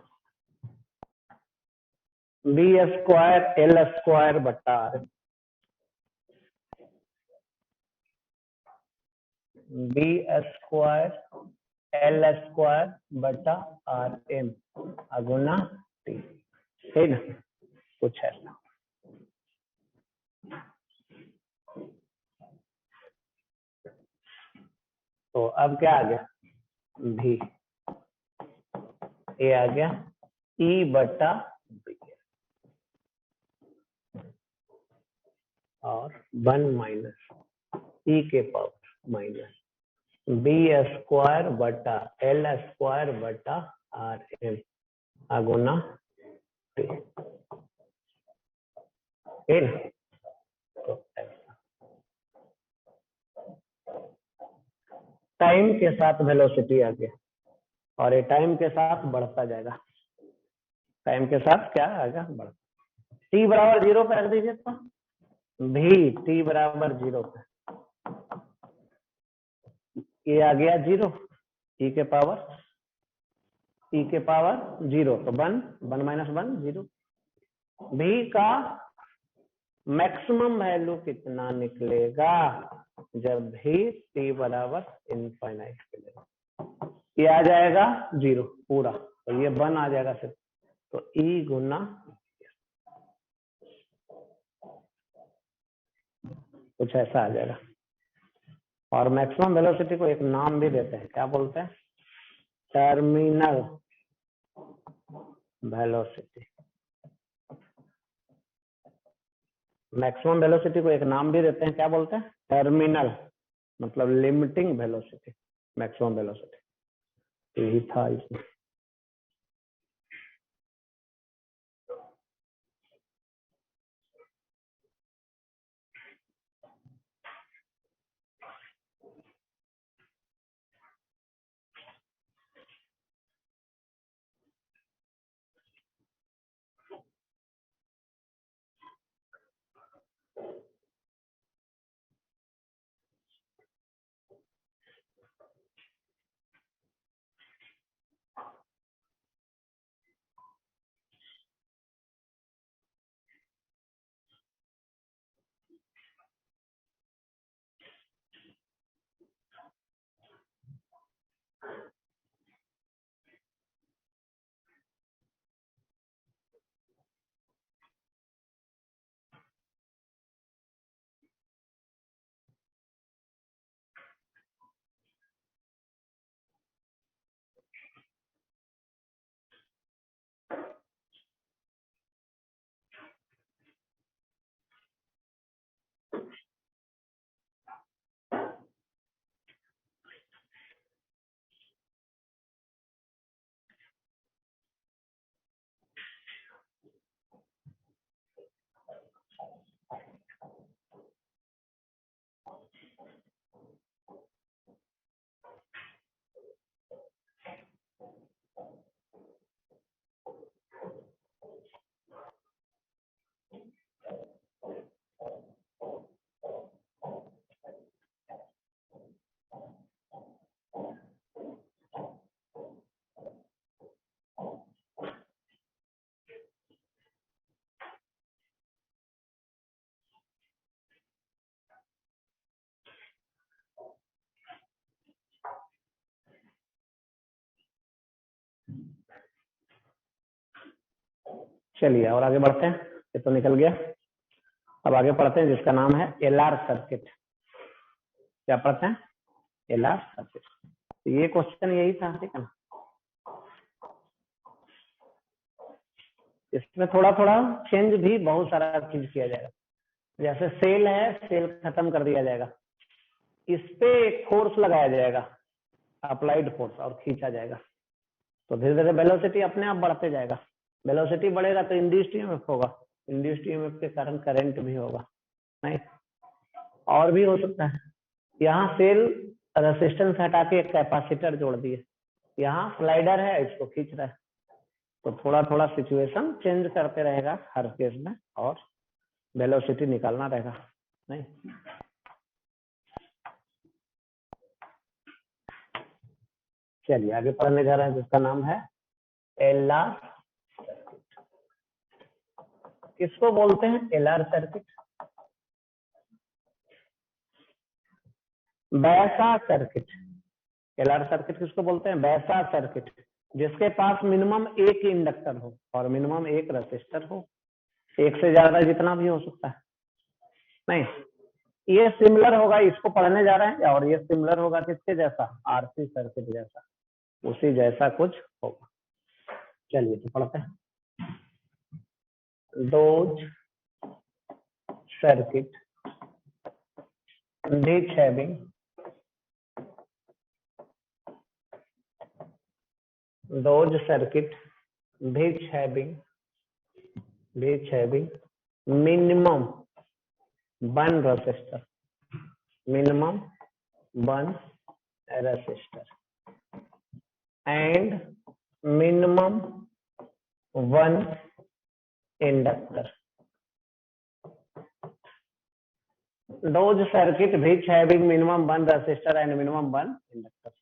बी स्क्वायर एल स्क्वायर बटा R, B square L square बटा आर एम अगुना टी, है ना? कुछ ऐसा। तो अब क्या आ गया? भी ये आ गया ई बटा बी और 1 माइनस ई के पावर माइनस बी स्क्वायर बटा एल स्क्वायर बटा आर एम गुना टी। टाइम के साथ वेलोसिटी आ गया और ये टाइम के साथ बढ़ता जाएगा। टाइम के साथ क्या आएगा? बढ़ता। टी बराबर 0 पे रख दीजिए तो भी टी बराबर 0 पे ये आ गया 0 ई के पावर 0 तो 1 माइनस 1 0। भी का मैक्सिमम वैल्यू कितना निकलेगा जब भी टी बराबर इनफाइनाइट के लिए? ये आ जाएगा 0 पूरा, तो ये 1 आ जाएगा सिर्फ, तो ई गुना कुछ ऐसा आ जाएगा। और मैक्सिमम वेलोसिटी को एक नाम भी देते हैं, क्या बोलते हैं? Terminal velocity. मैक्सिमम वेलोसिटी को एक नाम भी देते हैं, क्या बोलते हैं? टर्मिनल, मतलब लिमिटिंग वेलोसिटी, मैक्सिमम वेलोसिटी। यही था इसमें। चलिए और आगे बढ़ते हैं, ये तो निकल गया। अब आगे पढ़ते हैं जिसका नाम है एलआर सर्किट। क्या पढ़ते हैं? LR circuit. तो ये क्वेश्चन यही था, ठीक है ना? इसमें थोड़ा थोड़ा चेंज भी बहुत सारा चीज किया जाएगा। जैसे सेल है, सेल खत्म कर दिया जाएगा, इस पे एक फोर्स लगाया जाएगा, अप्लाइड फोर्स, और खींचा जाएगा, तो धीरे धीरे वेलोसिटी अपने आप बढ़ते जाएगा। वेलोसिटी बढ़ेगा तो इंड्यूस्ड ईएमएफ होगा, इंड्यूस्ड ईएमएफ के कारण करंट भी होगा, नहीं? और भी हो सकता है। यहाँ सेल रेसिस्टेंस हटा के एक कैपेसिटर जोड़ दिए, यहाँ स्लाइडर है, इसको खींच रहा है, तो थोड़ा थोड़ा सिचुएशन चेंज करते रहेगा हर केस में, और वेलोसिटी निकालना रहेगा, नहीं? चलिए आगे पढ़ने जा रहे हैं जिसका नाम है एलआर। किसको बोलते हैं एलआर सर्किट? वैसा सर्किट। एलआर सर्किट किसको बोलते हैं? वैसा सर्किट जिसके पास मिनिमम एक इंडक्टर हो और मिनिमम एक रेसिस्टर हो, एक से ज्यादा जितना भी हो सकता है, नहीं? ये सिमिलर होगा, इसको पढ़ने जा रहे हैं, और ये सिमिलर होगा किसके जैसा? आरसी सर्किट जैसा, उसी जैसा कुछ होगा। चलिए तो पढ़ते हैं। Those circuit which having those circuit which having minimum one resistor, minimum one resistor and minimum one inductor. Those circuit which having minimum one resistor and minimum one inductor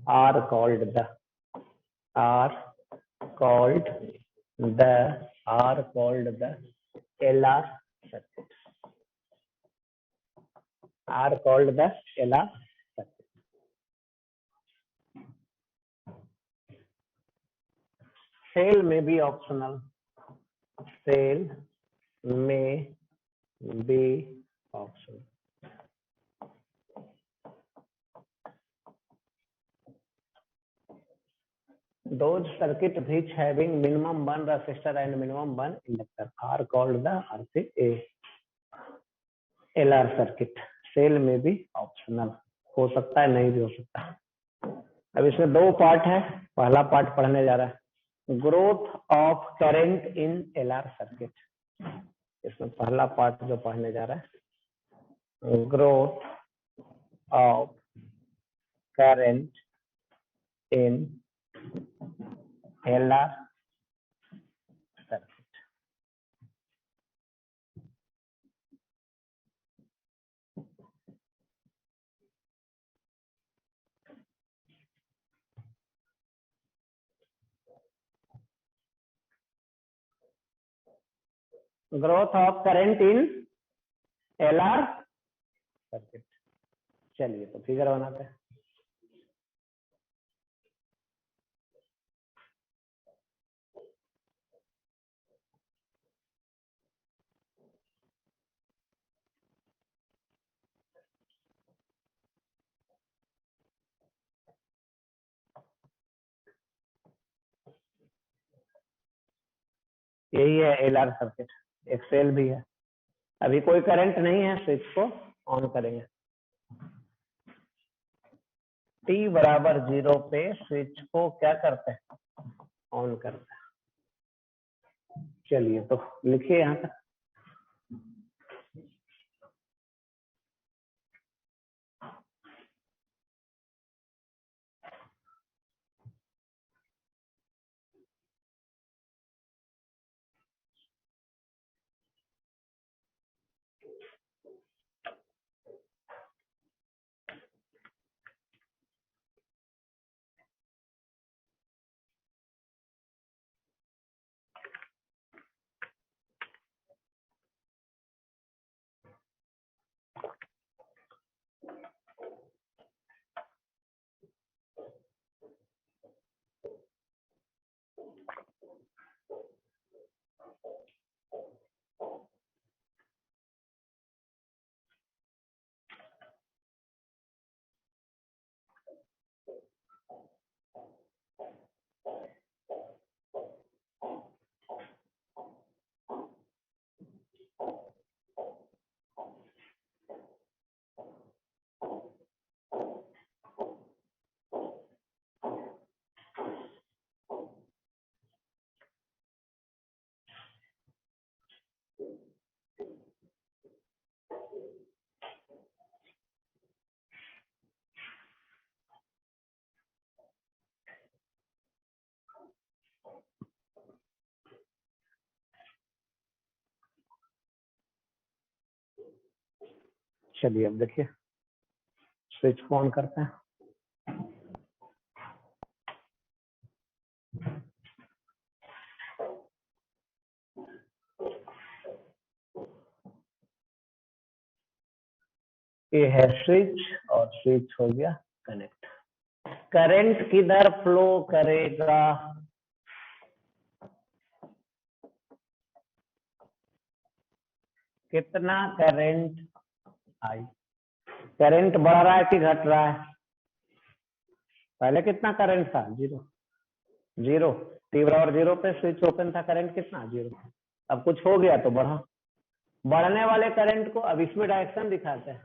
are called the LR circuit. Are called the LR circuit. Cell may be optional. Cell may be optional. Those circuit which having minimum one resistor and minimum one inductor are called the LR circuit. Cell में भी optional हो सकता है, नहीं भी हो सकता। अब इसमें दो पार्ट है, पहला पार्ट पढ़ने जा रहा है growth of current in LR circuit. इसमें पहला पार्ट जो पढ़ने जा रहा है growth of current in LR circuit. Growth of current in LR circuit. चलिए तो फिगर बनाते हैं। यही है LR सर्किट, एक सेल भी है। अभी कोई करंट नहीं है, स्विच को ऑन करेंगे। t बराबर 0 पे स्विच को क्या करते हैं, ऑन करते हैं। चलिए तो लिखिए यहाँ तक। चलिए अब देखिए, स्विच को ऑन करते हैं। ये है स्विच और स्विच हो गया कनेक्ट। करंट किधर फ्लो करेगा, कितना करंट आई, करंट बढ़ रहा है कि घट रहा है। पहले कितना करंट था, जीरो। t बराबर 0 पे स्विच ओपन था, करंट कितना, 0। अब कुछ हो गया तो बढ़ा। बढ़ने वाले करंट को अब इसमें डायरेक्शन दिखाते हैं,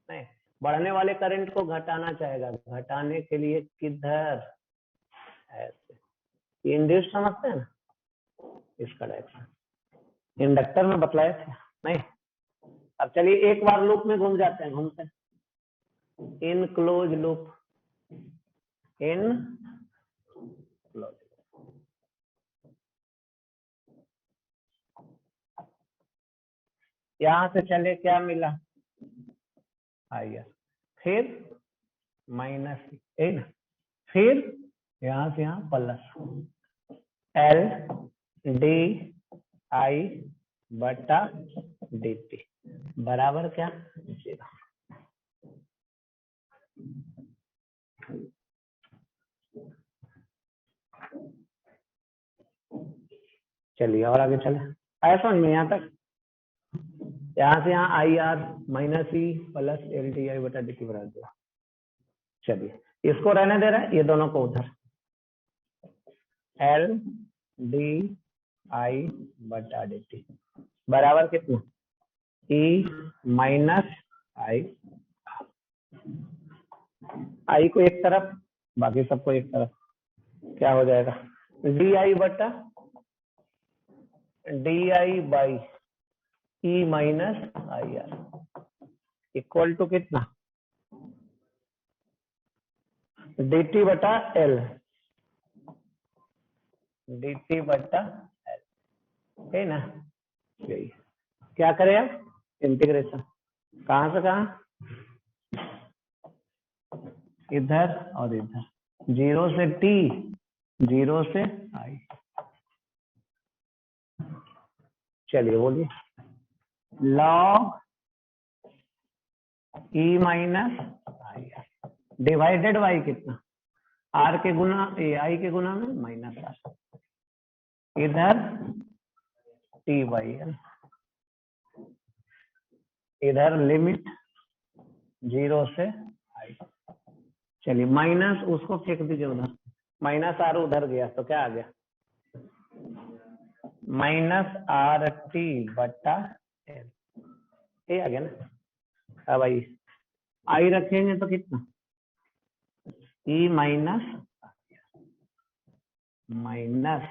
नहीं, बढ़ने वाले करंट को घटाना चाहेगा, घटाने के लिए किधर, ऐसे इंड्यूस समझते हैं ना, इसका डायरेक्शन इंडक्टर में बतलाए थे नहीं। अब चलिए एक बार लूप में घूम जाते हैं, घूमते हैं। In close loop, in close, यहां से चले क्या मिला, आइए, फिर माइनस ना, फिर यहां से यहां प्लस एल डी आई बटा डी टी बराबर क्या, 0। चलिए और आगे चले, ऐसा में यहाँ तक, यहाँ से यहाँ I R minus E plus L D I बटा डी टी बराबर 0। चलिए इसको रहने दे रहा है, ये दोनों को उधर, एल डी आई बटा डी टी बराबर कितना, ई माइनस आई, आई को एक तरफ बाकी सबको एक तरफ, क्या हो जाएगा, डी आई बटा D I by E minus I R equal to कितना, डी टी बटा एल, डी टी बटा एल, है ना। यही क्या करें अब, इंटीग्रेशन कहां से कहां, इधर और इधर, 0 से टी, 0 से आई। चलिए बोलिए, log E minus I divided by कितना, आर के गुना आई के गुना में माइनस आर, इधर टी बाई एल, इधर लिमिट 0 से आई। चलिए माइनस उसको फेंक दीजिए उधर, माइनस आर उधर गया तो क्या आ गया, माइनस आर टी बटा एल, ये आ गया ना। अब आई रखेंगे तो कितना, ई माइनस माइनस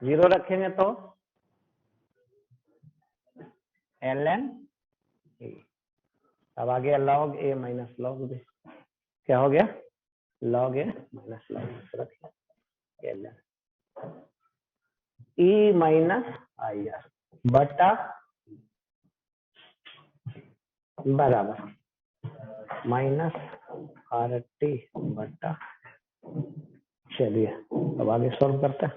0 रखेंगे तो एल एन ए, अब आ गया log A minus log B, क्या हो गया, लॉग ए माइनस लॉग रखिए L N E minus I R बटा बराबर माइनस आर टी बटा। चलिए अब आगे सॉल्व करते हैं।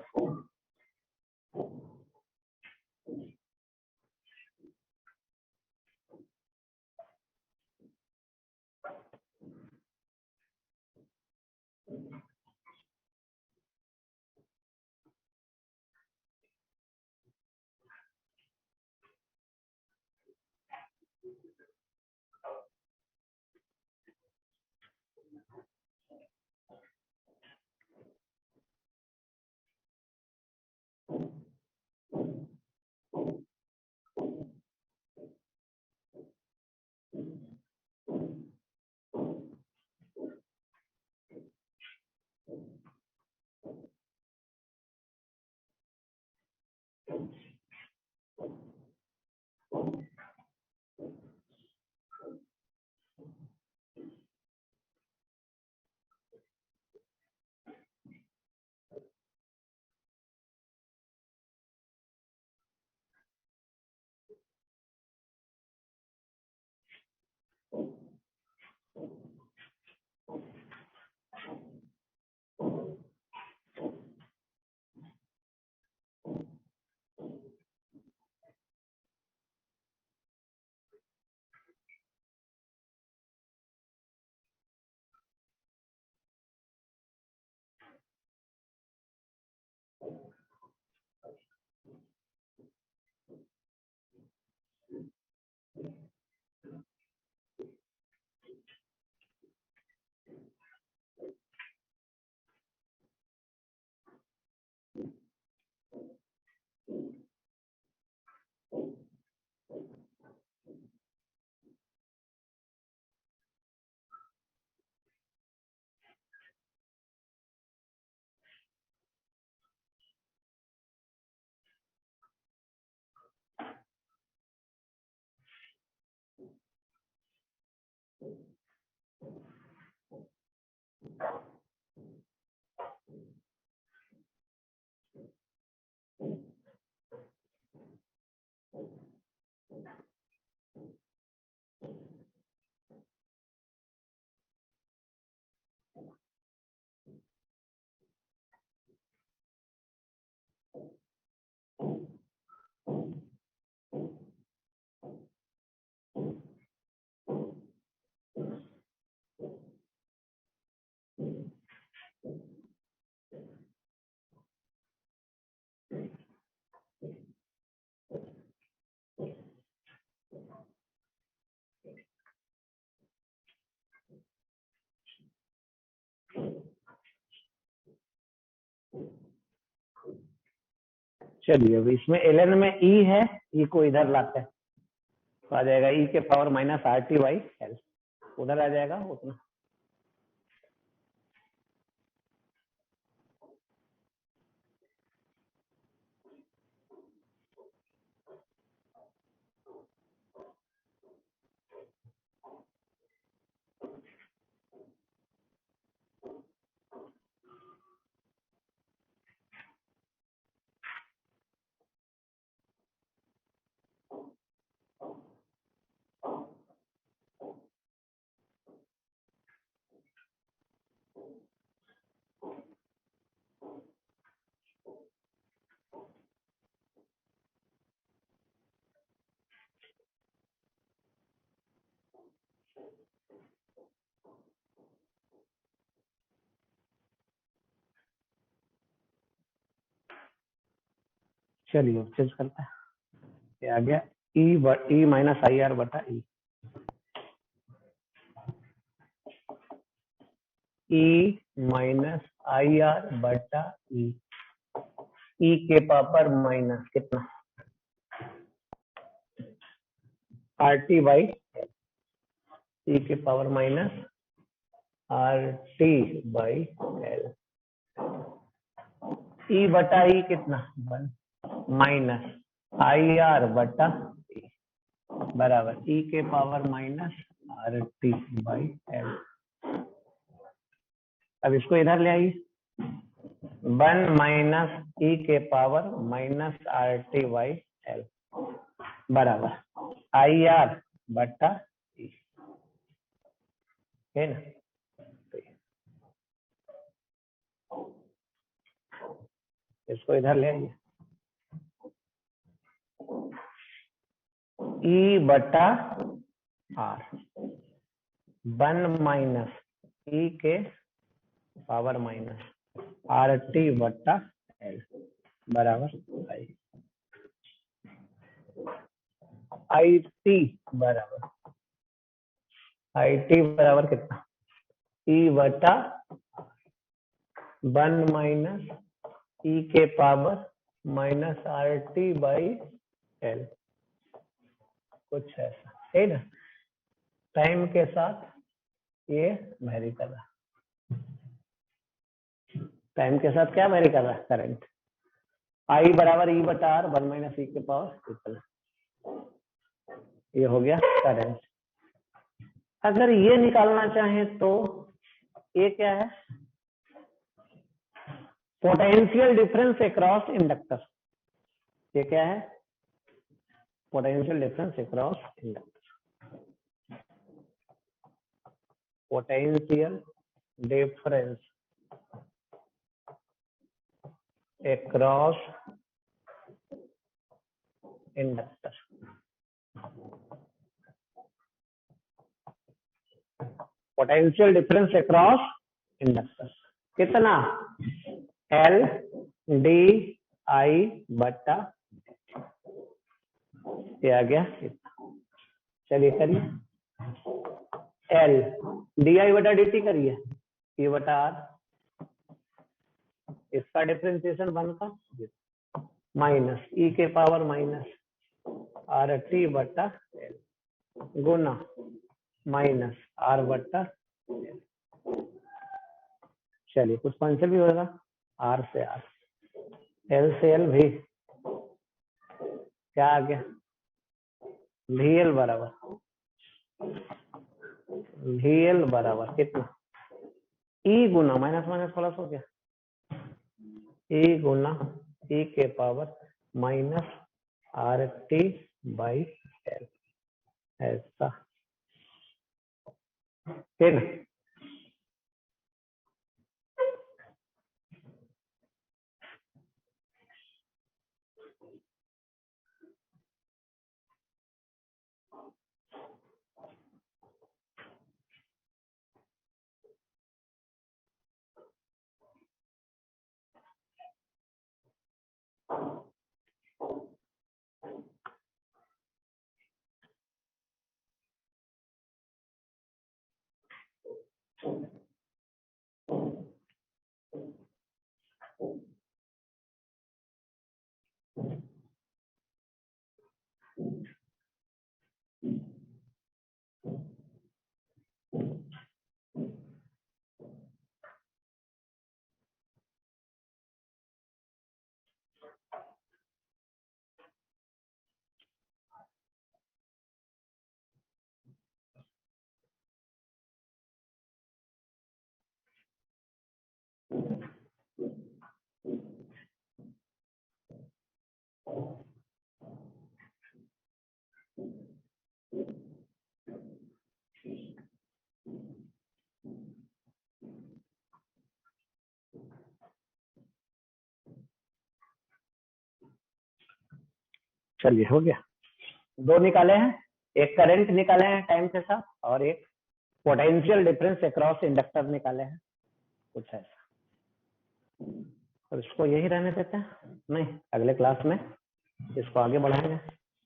चलिए अब इसमें ln में e है, e को इधर लाते हैं तो आ जाएगा e के power minus R T by L, उधर आ जाएगा उतना। चलिए चेंज करते हैं, ये आ गया ई माइनस आई आर बटा ई, ई माइनस आई आर बटा ई के पावर माइनस कितना आर टी बाई ई के power minus R T by L, E बटा ई कितना 1 माइनस आई आर बटा ई बराबर ई के power minus R T by L. अब इसको इधर ले आइए, 1 माइनस ई के power minus R T by L बराबर आई आर बटा ई, है ना। इसको इधर ले आइए, ई बटा आर 1 माइनस ई के पावर माइनस आर टी बटा एल बराबर आई टी बराबर कितना ई बटा 1 माइनस ई के power minus R T by L, कुछ ऐसा है ना। टाइम के साथ ये वेरी कर रहा, टाइम के साथ क्या वेरी कर रहा है करंट। आई बराबर ई बटा आर 1 माइनस ई के पावर इतना, ये हो गया करंट। अगर ये निकालना चाहें तो ये क्या है, पोटेंशियल डिफरेंस अक्रॉस इंडक्टर। ये क्या है, potential difference across inductor, potential difference across inductor. Potential difference across inductor कितना एल डी आई बटा, ये आ गया। चलिए करिए, एल डी आई बटा डी टी करिए, ई बटा आर, इसका डिफरेंशिएशन 1 का माइनस ई के पावर माइनस आर टी बटा एल गुना माइनस आर बटा एल। चलिए कुछ कैंसिल भी होगा, आर से आर, एल से एल भी, क्या आ गया वी एल बराबर कितना ई गुना माइनस माइनस प्लस हो गया, ई गुना ई के power minus R T by L, ऐसा ठीक है। चलिए हो गया, दो निकाले हैं, एक करंट निकाले हैं टाइम के साथ और एक पोटेंशियल डिफरेंस अक्रॉस इंडक्टर निकाले हैं, कुछ ऐसा। और इसको यही रहने देते हैं, नहीं अगले क्लास में इसको आगे बढ़ाएंगे।